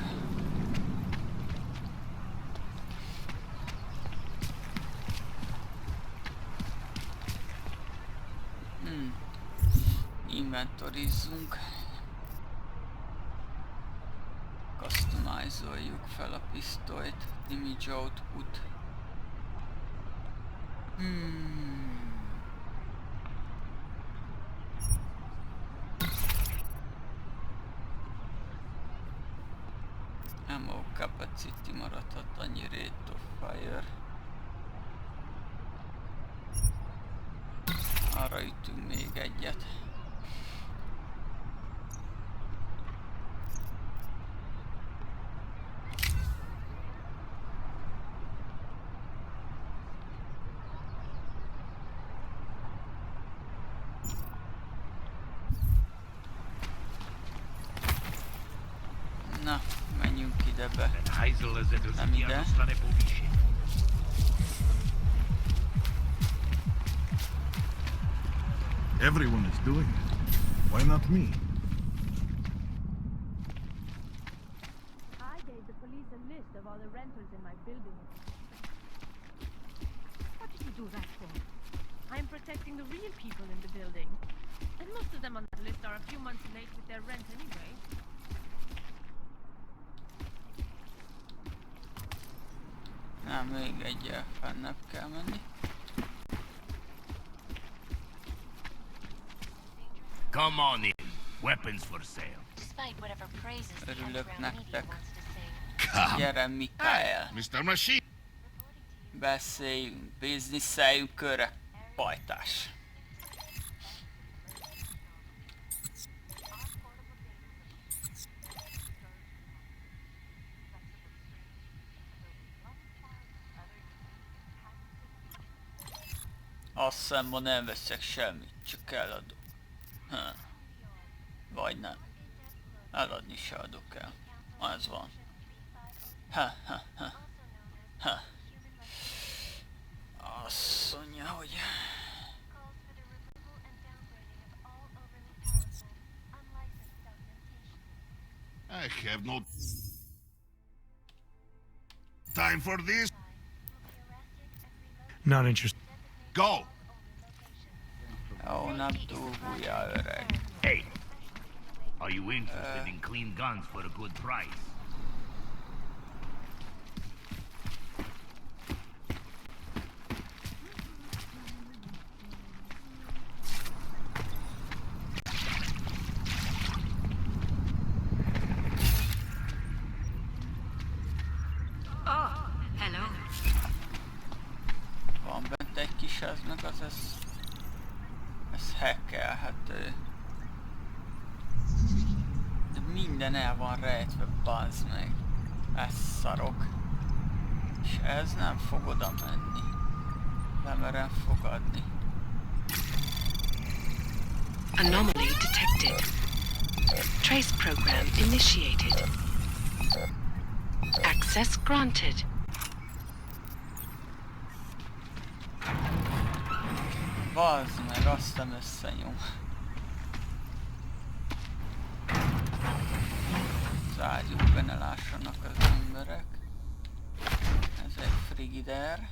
Inventorizzunk. Customizoljuk fel a pisztolyt. Image output. Ammo capacity maradhat annyi, rate of fire. Arra ütünk még egyet. Na, menjünk ide be. Nem ide.
Everyone is doing it. Why not me?
I gave the police a list of all the rentals in my building. What did you do that for? I'm protecting the real people in the building. And most of them on that list are a few months late with their rent anyway.
Na, még egyel fennebb kell menni.
Come on in. Weapons for sale.
Despite whatever praises the
Örülök
underground media
nektek.
wants to say.
Gyere, Mikael.
Mr. Machine.
Beszéljünk, bizniszeljünk körre, pajtás. Azt hiszem, ma nem veszek semmit, csak eladok. Vagy nem. Eladni se adok el. Az van. Azt mondja, hogy...
I have no time for this.
Not interested.
Go!
Ó, nem túlbújjál, öreg.
Hey, are you interested in clean guns for a good price? Van bent egy kis ez, meg az ez hackelhető. De minden el van rejtve, bazd meg. Ez szarok. És ez nem fog oda menni. Lemerem fogadni.
Anomaly detected. Trace program initiated. Access granted.
Bazd meg, azt nem összenyom. Zárjuk be, ne lássanak az emberek. Ez egy frigider.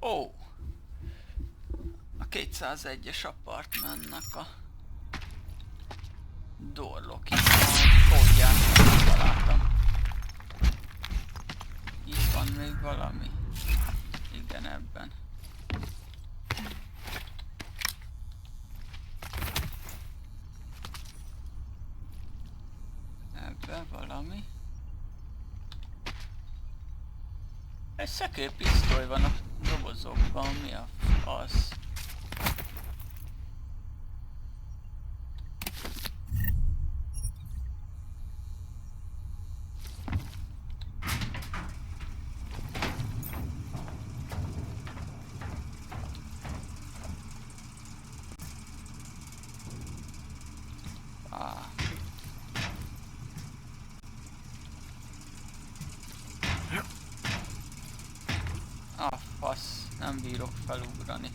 Ó! A 201-es apartmentnek a doorlock-i kódját találtam. van még valami? Igen, ebben. Ebben valami. Egy szekérpisztoly van a dobozokban, mi az? Fasz, nem bírok felugrani.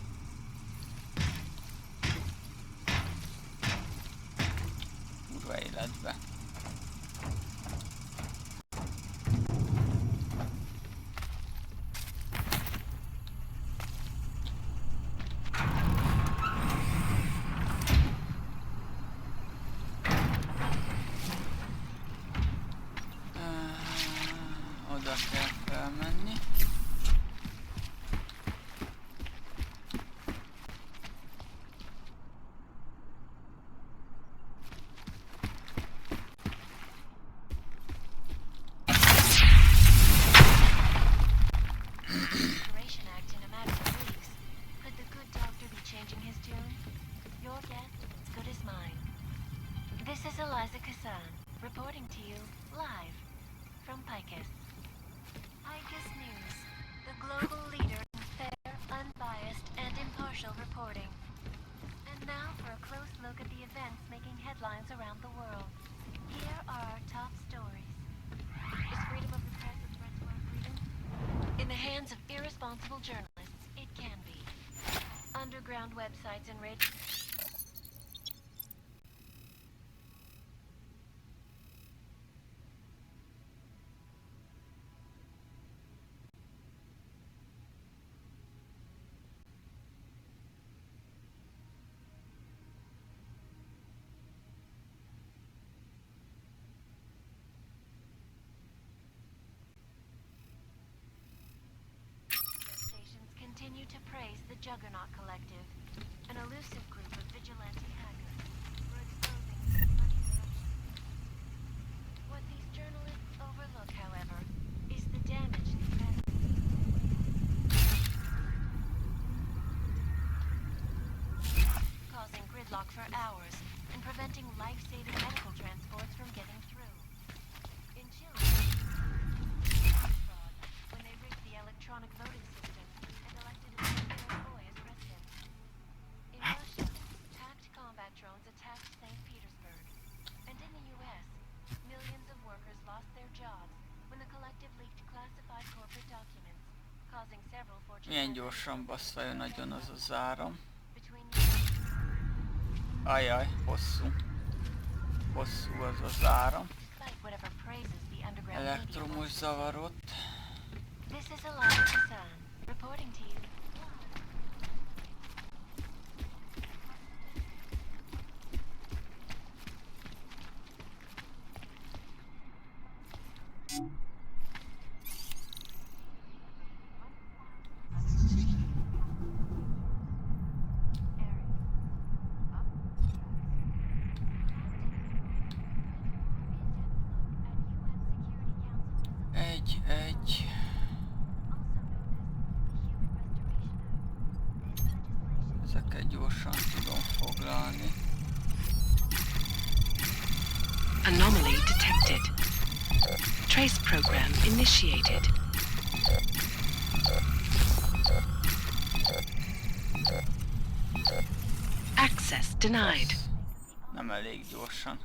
Kurva életbe. Oda kell felmenni.
Reporting to you live from Picus. Picus News, the global leader in fair, unbiased, and impartial reporting. And now for a close look at the events making headlines around the world. Here are our top stories. Is freedom of the press a threat to our freedom? In the hands of irresponsible journalists, it can be. Underground websites and radio... continue to praise the Juggernaut Collective, an elusive group of vigilante hackers for exposing money corruption. What these journalists overlook, however, is the damage these causing gridlock for hours and preventing life-saving medical transports from getting through. In Chile, when they rigged the electronic voting system, in Russia, hacked combat drones attacked St. Petersburg. And in the US, millions of workers lost their jobs when the collective leaked classified corporate documents, causing several fortunes.
Milyen gyorsan bassza jön nagyon az az áram. Ajaj, hosszú. Hosszú az az áram. Elektromos zavarott.
This is Eliza Hassan, reporting to you.
Egy. Ezeket gyorsan tudom foglalni.
Anomaly detected. Trace program initiated. Access denied.
Nem elég gyorsan.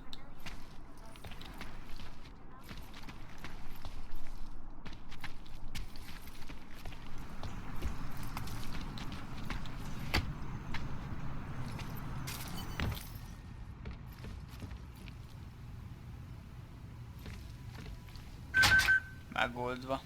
Megoldva.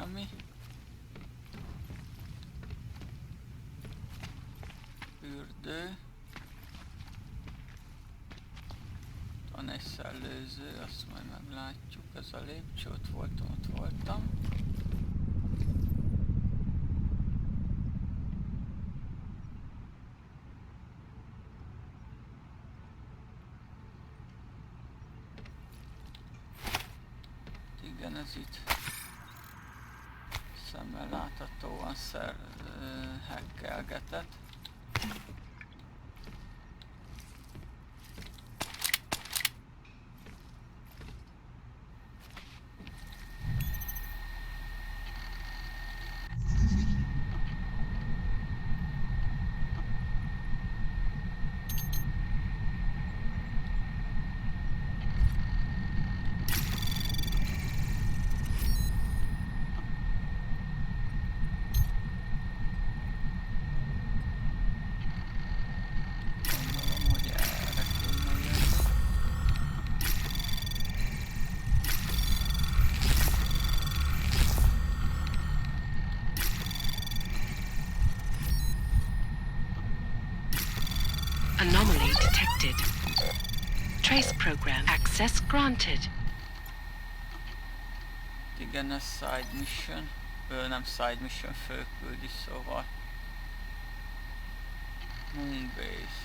semmi. Fürdő. Van egy szellőző, azt majd meglátjuk. Ez a lépcső, ott voltam. Igen, ez itt szemmel láthatóan hackelgetett.
Anomaly detected. Trace program access granted.
Igen, ez side mission. Nem side mission, fölküldi, szóval. Moonbase.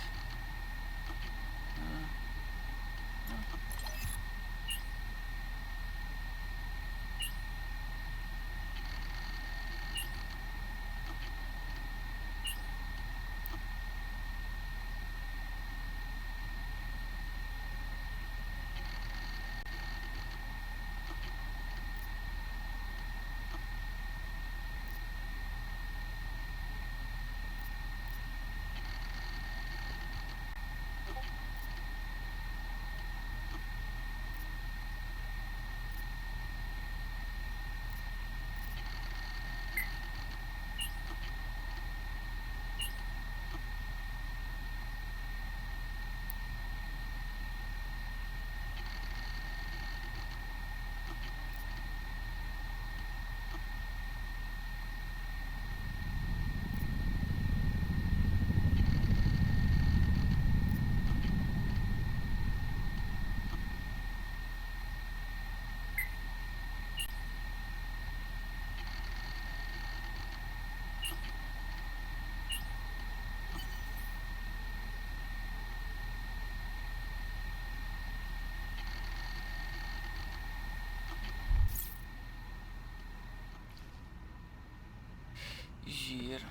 Zsír.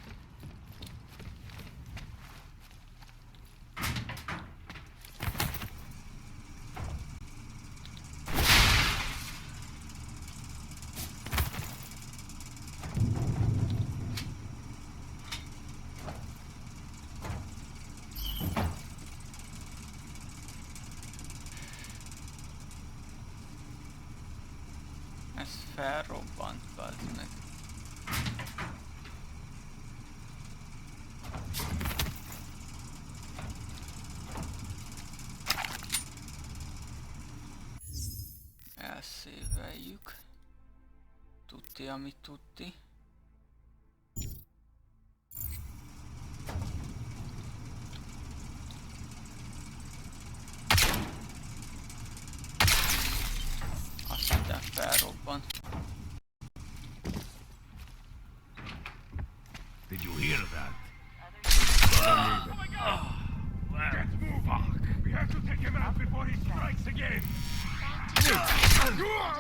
Ez felrobbant, bazd meg. Elszéveljük. Tuti, ami tuti. Aztán felrobbant.
Did you hear that?
Oh my God! Let's move on. We have to take him out before he strikes again.
A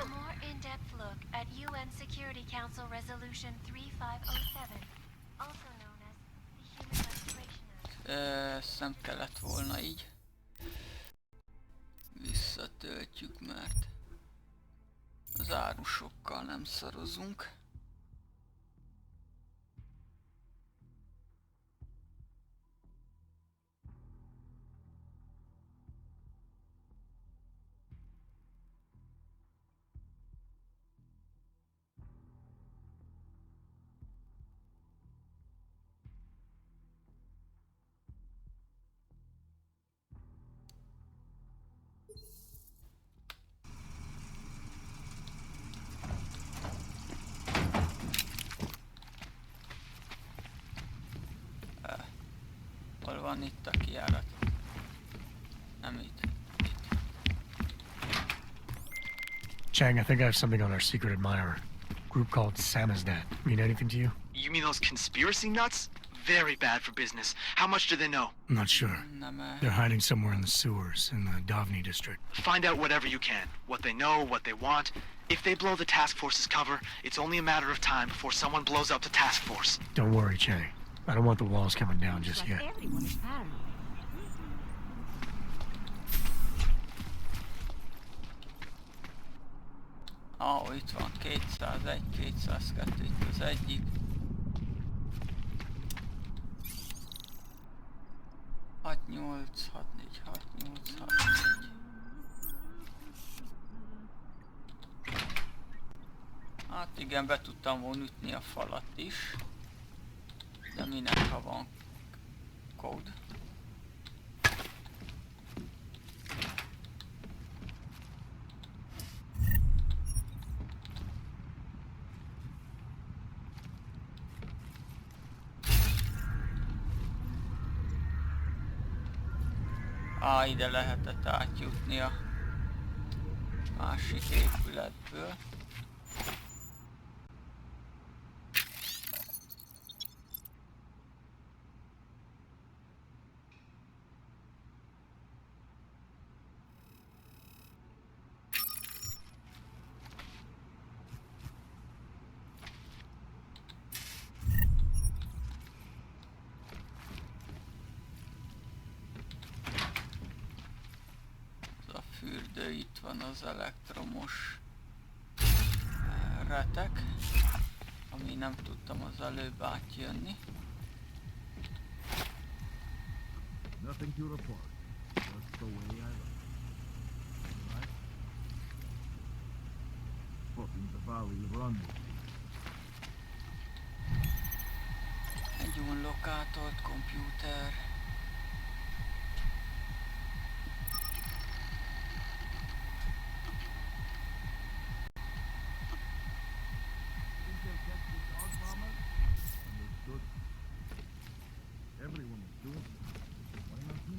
more in-depth look at UN Security Council Resolution 3507, also known as the Human Restoration Act.
Ezt nem kellett volna így. Visszatöltjük, mert az árusokkal nem szarozunk. van itt a kijárat? Nem itt.
Chang, I think I have something on our secret admirer. Group called Samizdat. Mean anything to you?
You mean those conspiracy nuts? Very bad for business. How much do they know?
Not sure. They're hiding somewhere in the sewers in the Dovni district.
Find out whatever you can. What they know, what they want. If they blow the task force's cover, it's only a matter of time before someone blows up the task force.
Don't worry, Chang. I don't want the walls coming down just yet.
Itt van 201, 202 itt az egyik. 68, 64, 68, 64. Hát igen, be tudtam volna ütni a falat is. De minek, ha van kód. Ide lehetett átjutni a másik épületből. Itt van az elektromos retek, ami nem tudtam az előbb átjönni.
Nothing to report. That's the way I like. Right? Fucking the valley run.
Egy unlokátolt komputer.
Everyone is doing it. Why not me?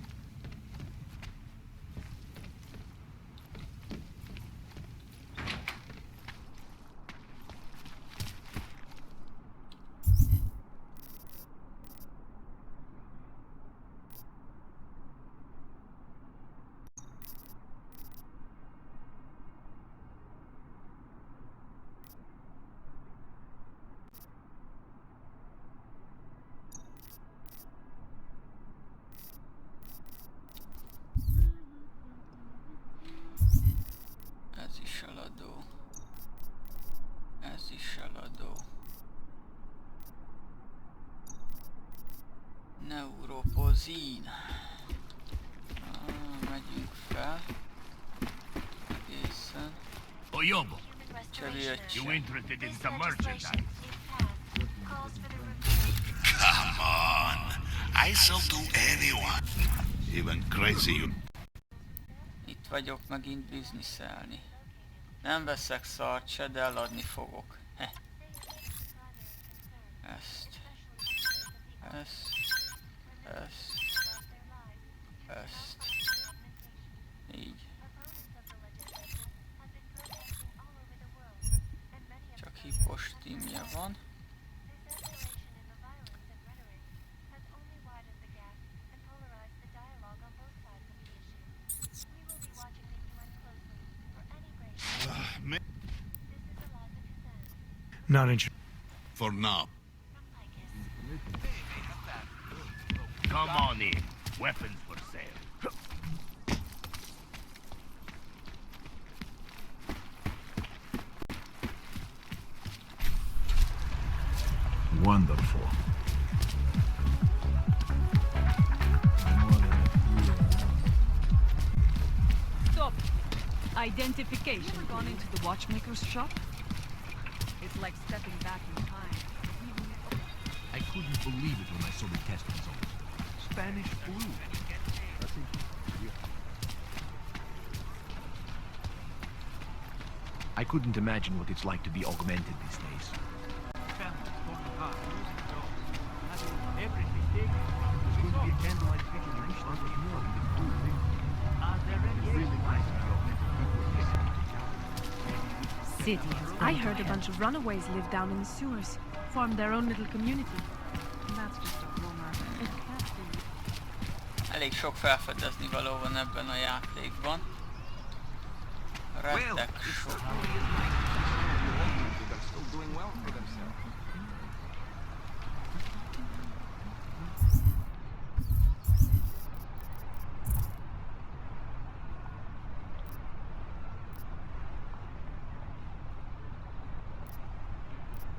Neuropozin. Megyünk fel. Egészen.
Oyobo, you interested in some merchandise?
Come on. I sell to anyone. Even crazy you.
Itt vagyok megint bizniszelni. Nem veszek szart se, de eladni fogok. Ezt. Így. Csak hipos tímje van.
Not interested.
For now.
Come on in. Weapons for sale.
Wonderful.
Stop. Identification. Gone into the watchmaker's shop? It's like stepping back in time.
I couldn't believe it when I saw the test results. Spanish flu. I couldn't imagine what it's like to be augmented these days.
Everything. There's going to be a candlelight
city has I heard a bunch of runaways live down in the sewers, formed their own little community. That's just a rumor. It can't be.
Elég sok felfedezni való van ebben a játékban. Rettek sok.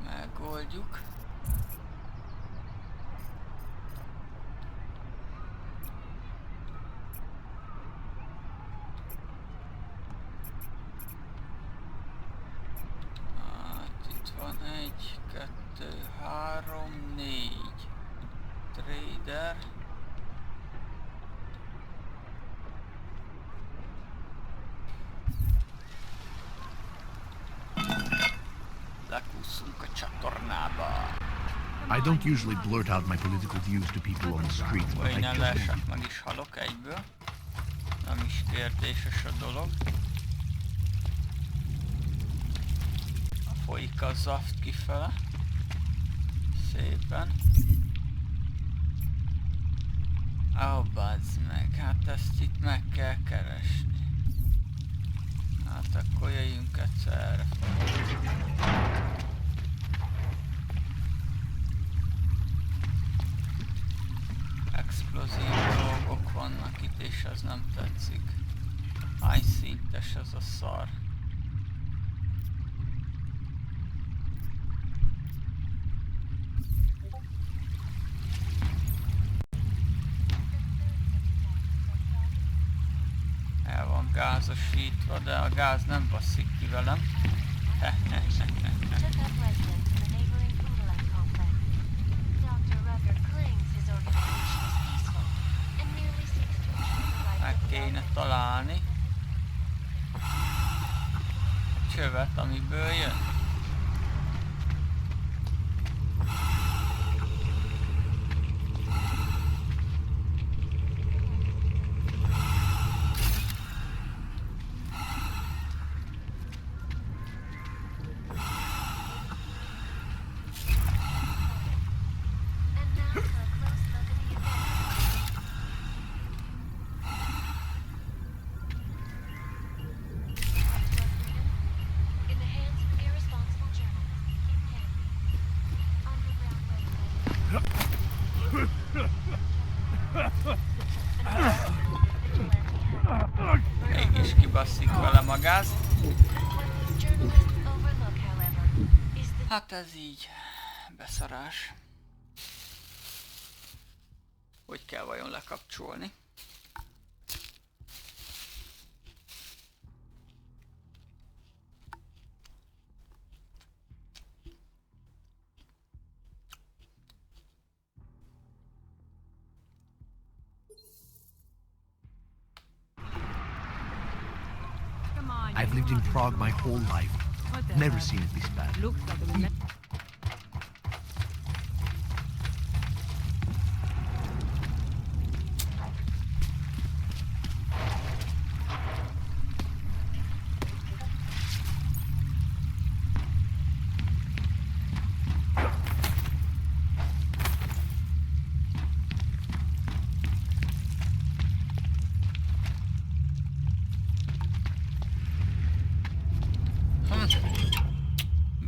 Megoldjuk. Itt van 1, 2, 3, 4 trader. Lekúszunk a csatornába.
I don't usually blurt out my political views to people on the street, but I
Innen
just
leesek, meg is halok egyből. Nem is kérdéses a dolog. Folyik a zaft kifele. Szépen. Ó, bazd meg, hát ezt itt meg kell keresni. Hát akkor jöjjünk egyszerre. Explozív dolgok vannak itt, és ez nem tetszik. Hány szintes ez a szar. El van gázosítva, de a gáz nem basszik ki velem. Meg kéne találni a csövet, amiből jön. Mégis kibasszik velem a gáz. Hát ez így beszarás. Hogy kell vajon lekapcsolni?
I've lived in Prague my whole life. Never seen it this bad.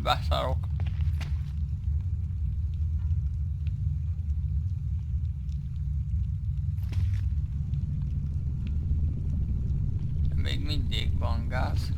Beszarok. Még mindig van gáz.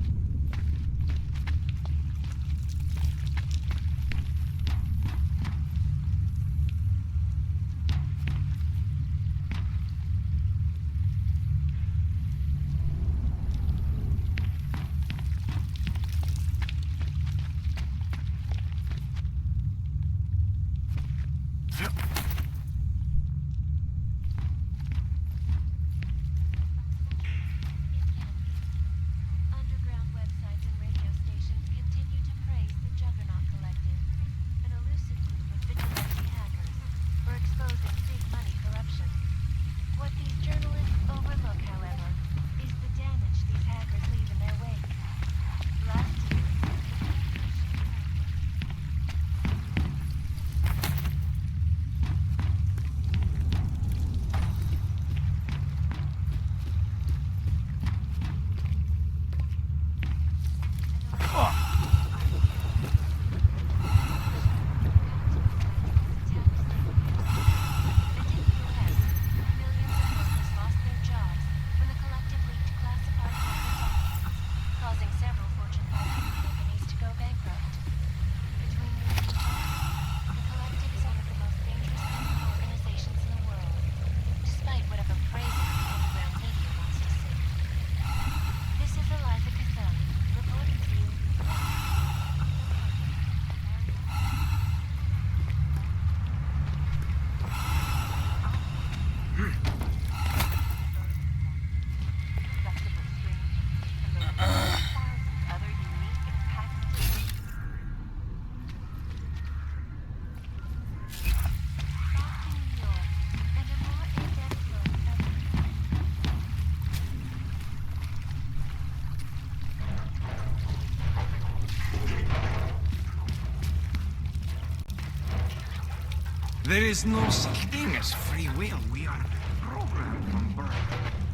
There is no such thing as free will. We are programmed from birth.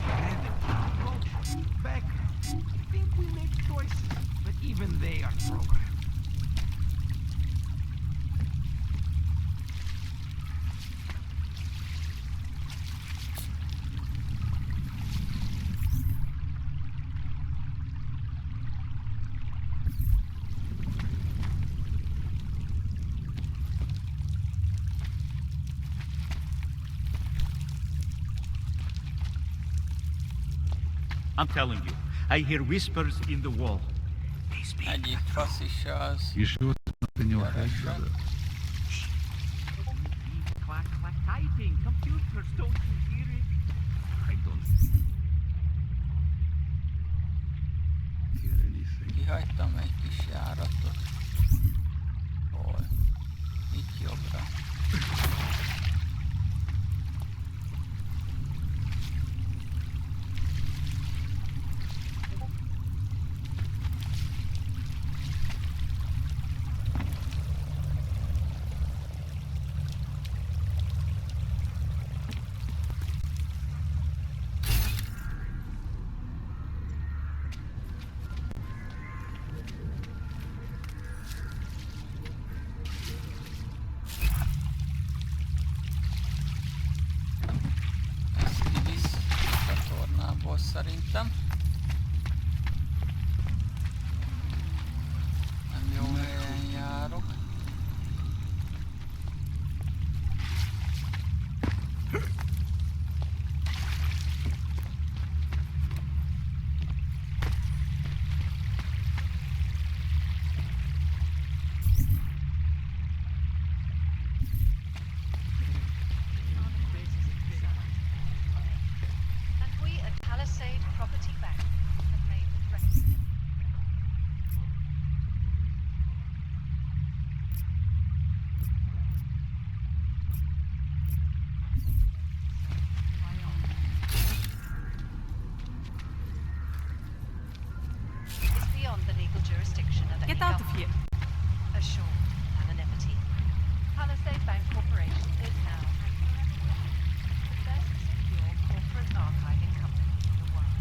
Habit, culture, background. We think we make choices, but even they are programmed.
I'm telling you, I hear whispers in the wall.
Egyik fasz is az.
You sure it's not in your head, brother?
Clack, clack, typing. Computers, don't you hear it? I don't
hear anything.
Kihagytam egy kis járatot. Hol? Itt jobbra. Szerintem. Nem jó helyen járok.
Get out of here.
Assured anonymity. Palisade Bank Corporation is now the best secure corporate archiving company in the world.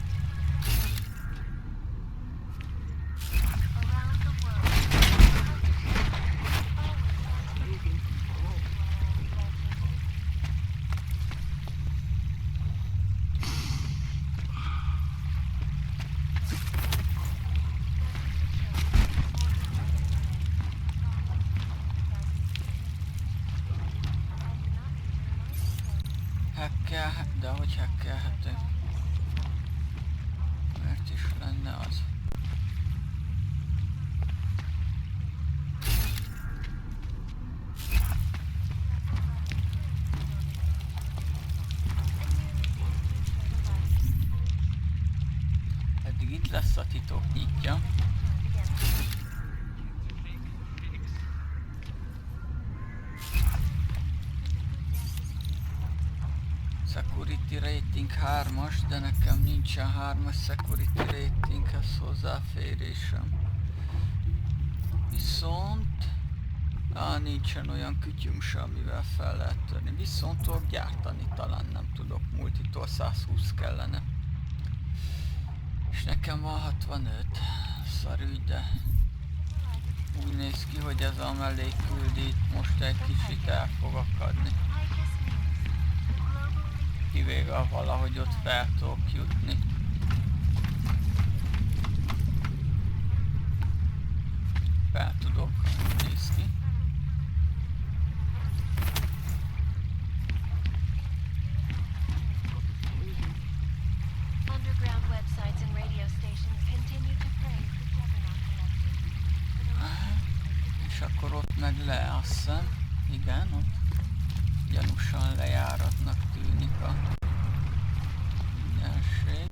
Around the world,
De hogy hackelhető? Miért is lenne az? Eddig itt lesz a titok nyitja. Security rating 3-as, de nekem nincsen 3-as security ratinghez hozzáférésem. Viszont... nincsen olyan kütyüm sem, amivel fel lehet törni. Viszont tudok gyártani, talán nem tudok. Multitól 120 kellene. És nekem van 65. Szarügy, de... úgy néz ki, hogy ez a mellékküldi itt most egy kicsit el fog akadni. Kivéve valahogy ott fel tudok jutni. Fel tudok, úgy néz ki.
Underground websites and radio stations continue to praise the Juggernaut collective.
És akkor ott meg le, azt hiszem. Igen, ott gyanúsan lejáratnak tűnik a mindenség.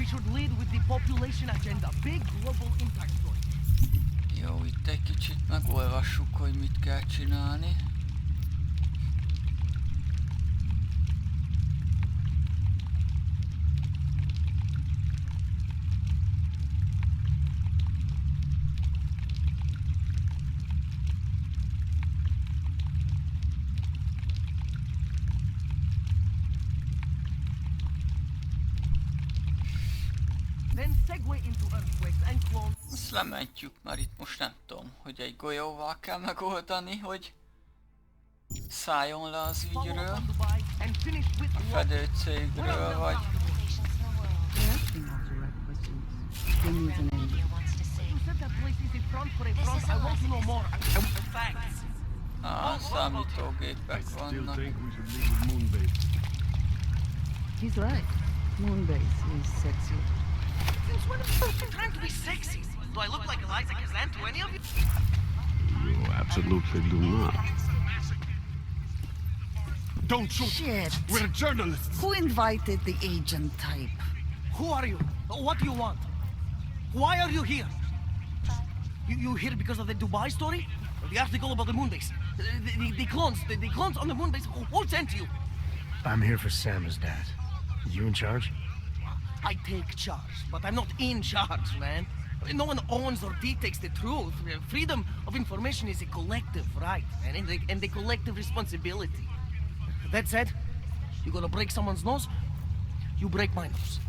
should lead with the population agenda. Big global impact story.
Jó, itt egy kicsit megolvassuk, hogy mit kell csinálni. Ezt lementjük, mert itt most nem tudom, hogy egy golyóval kell megoldani, hogy szálljon le az ügyről, a fedőcégről, vagy... Számítógépek vannak.
He's right. Moonbase is sexy.
Since when have you been trying to be sexy? Do I look like Eliza Kazan to any of you?
You absolutely do not.
Don't shoot!
Shit.
We're journalists!
Who invited the agent type?
Who are you? What do you want? Why are you here? You here because of the Dubai story? Or the article about the moonbase? The clones on the moonbase? Who sent you?
I'm here for Samizdat. You in charge?
I take charge, but I'm not in charge, man. No one owns or dictates the truth. Freedom of information is a collective right, and a collective responsibility. That said, you gonna break someone's nose? You break my nose.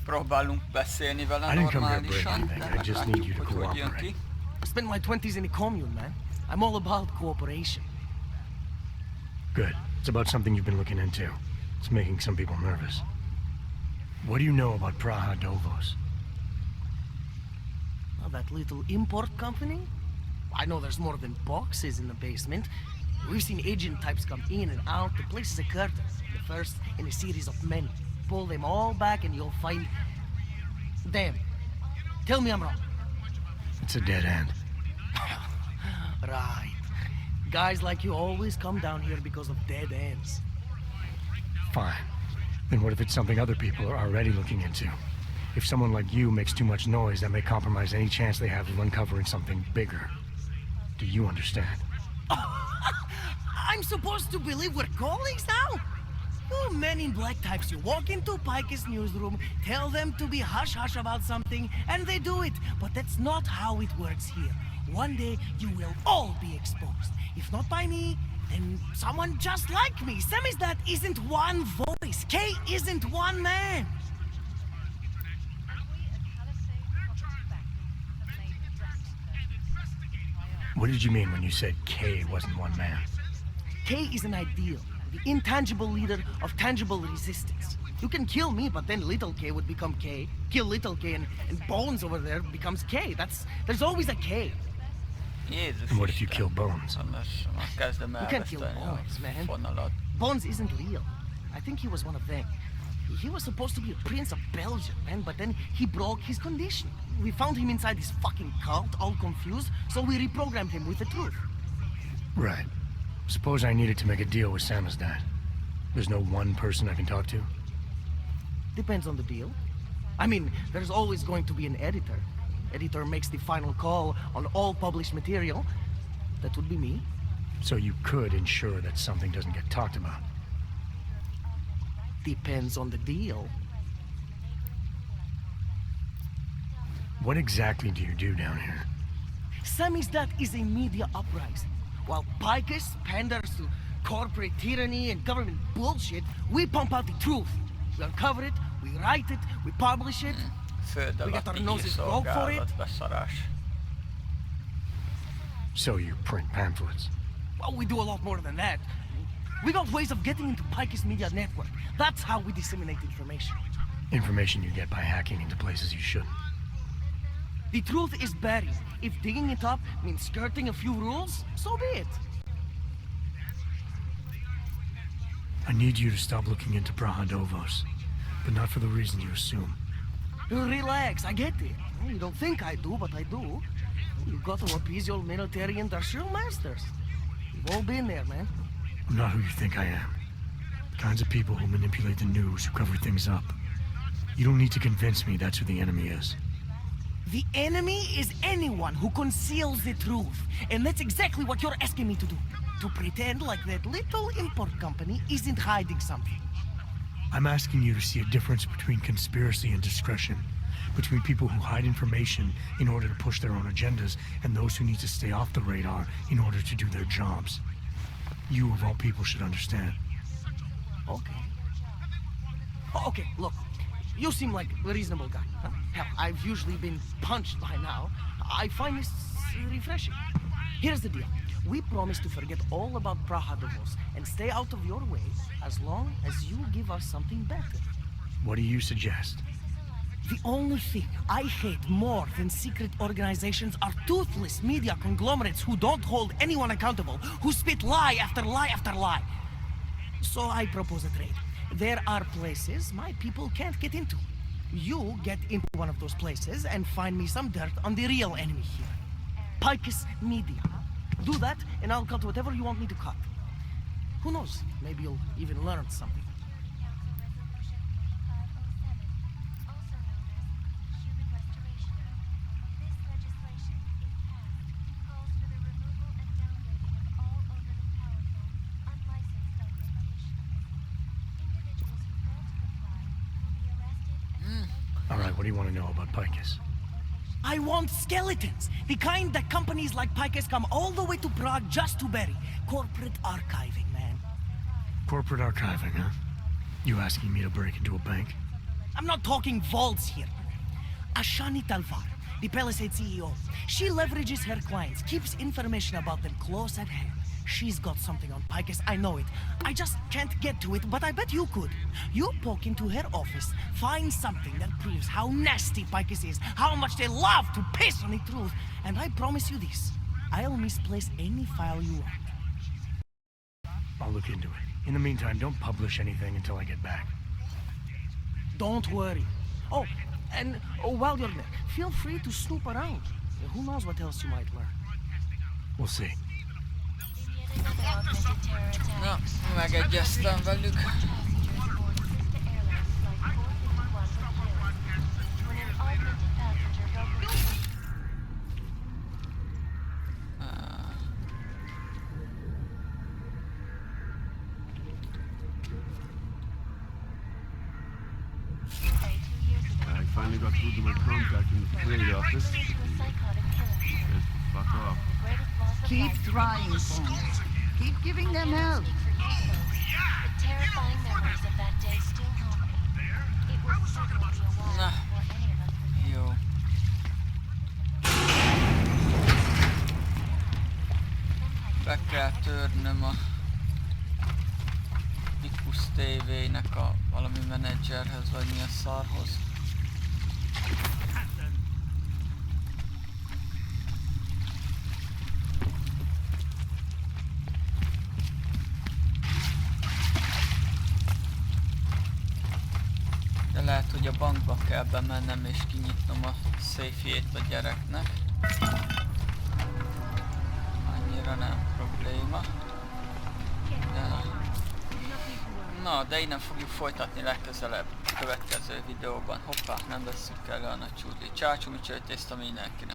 Próbálunk beszélni vele normálisan, de látjuk, hogy jön ki.
I spent my 20s in a commune, man. I'm all about cooperation.
Good. It's about something you've been looking into. It's making some people nervous. What do you know about Praha Dovos?
Oh, that little import company? I know there's more than boxes in the basement. We've seen agent types come in and out. The place is a curtain. The first in a series of many. Pull them all back and you'll find... Damn. Tell me I'm wrong.
It's a dead end.
Right. Guys like you always come down here because of dead ends.
Fine. Then what if it's something other people are already looking into? If someone like you makes too much noise, that may compromise any chance they have of uncovering something bigger. Do you understand?
I'm supposed to believe we're colleagues now? You men in black types, you walk into Pike's newsroom, tell them to be hush-hush about something, and they do it. But that's not how it works here. One day, you will all be exposed. If not by me, then someone just like me. Samizdat isn't one voice. K isn't one man.
What did you mean when you said K wasn't one man?
K is an ideal. The intangible leader of tangible resistance. You can kill me, but then little K would become K. Kill little K and Bones over there becomes K. There's always a K.
And what if you kill Bones?
You can't kill Bones, man. Bones isn't real. I think he was one of them. He was supposed to be a prince of Belgium, man, but then he broke his condition. We found him inside this fucking cult, all confused, so we reprogrammed him with the truth.
Right. Suppose I needed to make a deal with Samizdat. There's no one person I can talk to?
Depends on the deal. I mean, there's always going to be an editor. Editor makes the final call on all published material. That would be me.
So you could ensure that something doesn't get talked about?
Depends on the deal.
What exactly do you do down here?
Samizdat is a media uprising. While Picus panders to corporate tyranny and government bullshit, we pump out the truth. We uncover it, we write it, we publish it. We get our noses broke for it.
So you print pamphlets?
Well, we do a lot more than that. We got ways of getting into Picus media network. That's how we disseminate information.
Information you get by hacking into places you shouldn't.
The truth is buried. If digging it up means skirting a few rules, so be it.
I need you to stop looking into Prahadovos, but not for the reason you assume.
Relax, I get it. You don't think I do, but I do. You got to appease your military industrial masters. We've all been there, man.
I'm not who you think I am. The kinds of people who manipulate the news, who cover things up. You don't need to convince me that's who the enemy is.
The enemy is anyone who conceals the truth. And that's exactly what you're asking me to do. To pretend like that little import company isn't hiding something.
I'm asking you to see a difference between conspiracy and discretion. Between people who hide information in order to push their own agendas and those who need to stay off the radar in order to do their jobs. You, of all people, should understand.
Okay. Okay, look. You seem like a reasonable guy. Huh? Hell, I've usually been punched by now. I find this refreshing. Here's the deal. We promise to forget all about Prahadovos and stay out of your way as long as you give us something better.
What do you suggest?
The only thing I hate more than secret organizations are toothless media conglomerates who don't hold anyone accountable, who spit lie after lie after lie. So I propose a trade. There are places my people can't get into. You get into one of those places and find me some dirt on the real enemy here. Picus Media. Do that, and I'll cut whatever you want me to cut. Who knows? Maybe you'll even learn something.
All right, what do you want to know about Picus?
I want skeletons. The kind that companies like Picus come all the way to Prague just to bury. Corporate archiving, man.
Corporate archiving, huh? You asking me to break into a bank?
I'm not talking vaults here. Ashani Talvar, the Palisade CEO, she leverages her clients, keeps information about them close at hand. She's got something on Picus, I know it. I just can't get to it, but I bet you could. You poke into her office, find something that proves how nasty Picus is, how much they love to piss on the truth, and I promise you this, I'll misplace any file you want.
I'll look into it. In the meantime, don't publish anything until I get back.
Don't worry. Oh, and while you're there, feel free to snoop around. Who knows what else you might learn.
We'll see.
Na, megegyeztem velük.
I finally got through to my contact in the trade office. Fuck off.
Keep trying, Pons. Keep giving them help.
The terrifying memories of that day still haunt me. It will certainly be a while before any of us forget.
Jó. Be kell törnöm a Vicus TV-nek a valami menedzserhez, vagy mi a szarhoz. De lehet, hogy a bankba kell bemennem és kinyitnom a széfjét a gyereknek. Annyira nem probléma. De... Na, de innen fogjuk folytatni legközelebb a következő videóban. Hoppá, nem vesszük el a nagy csúdli. Csácsú, mi csőtészta mindenkinek.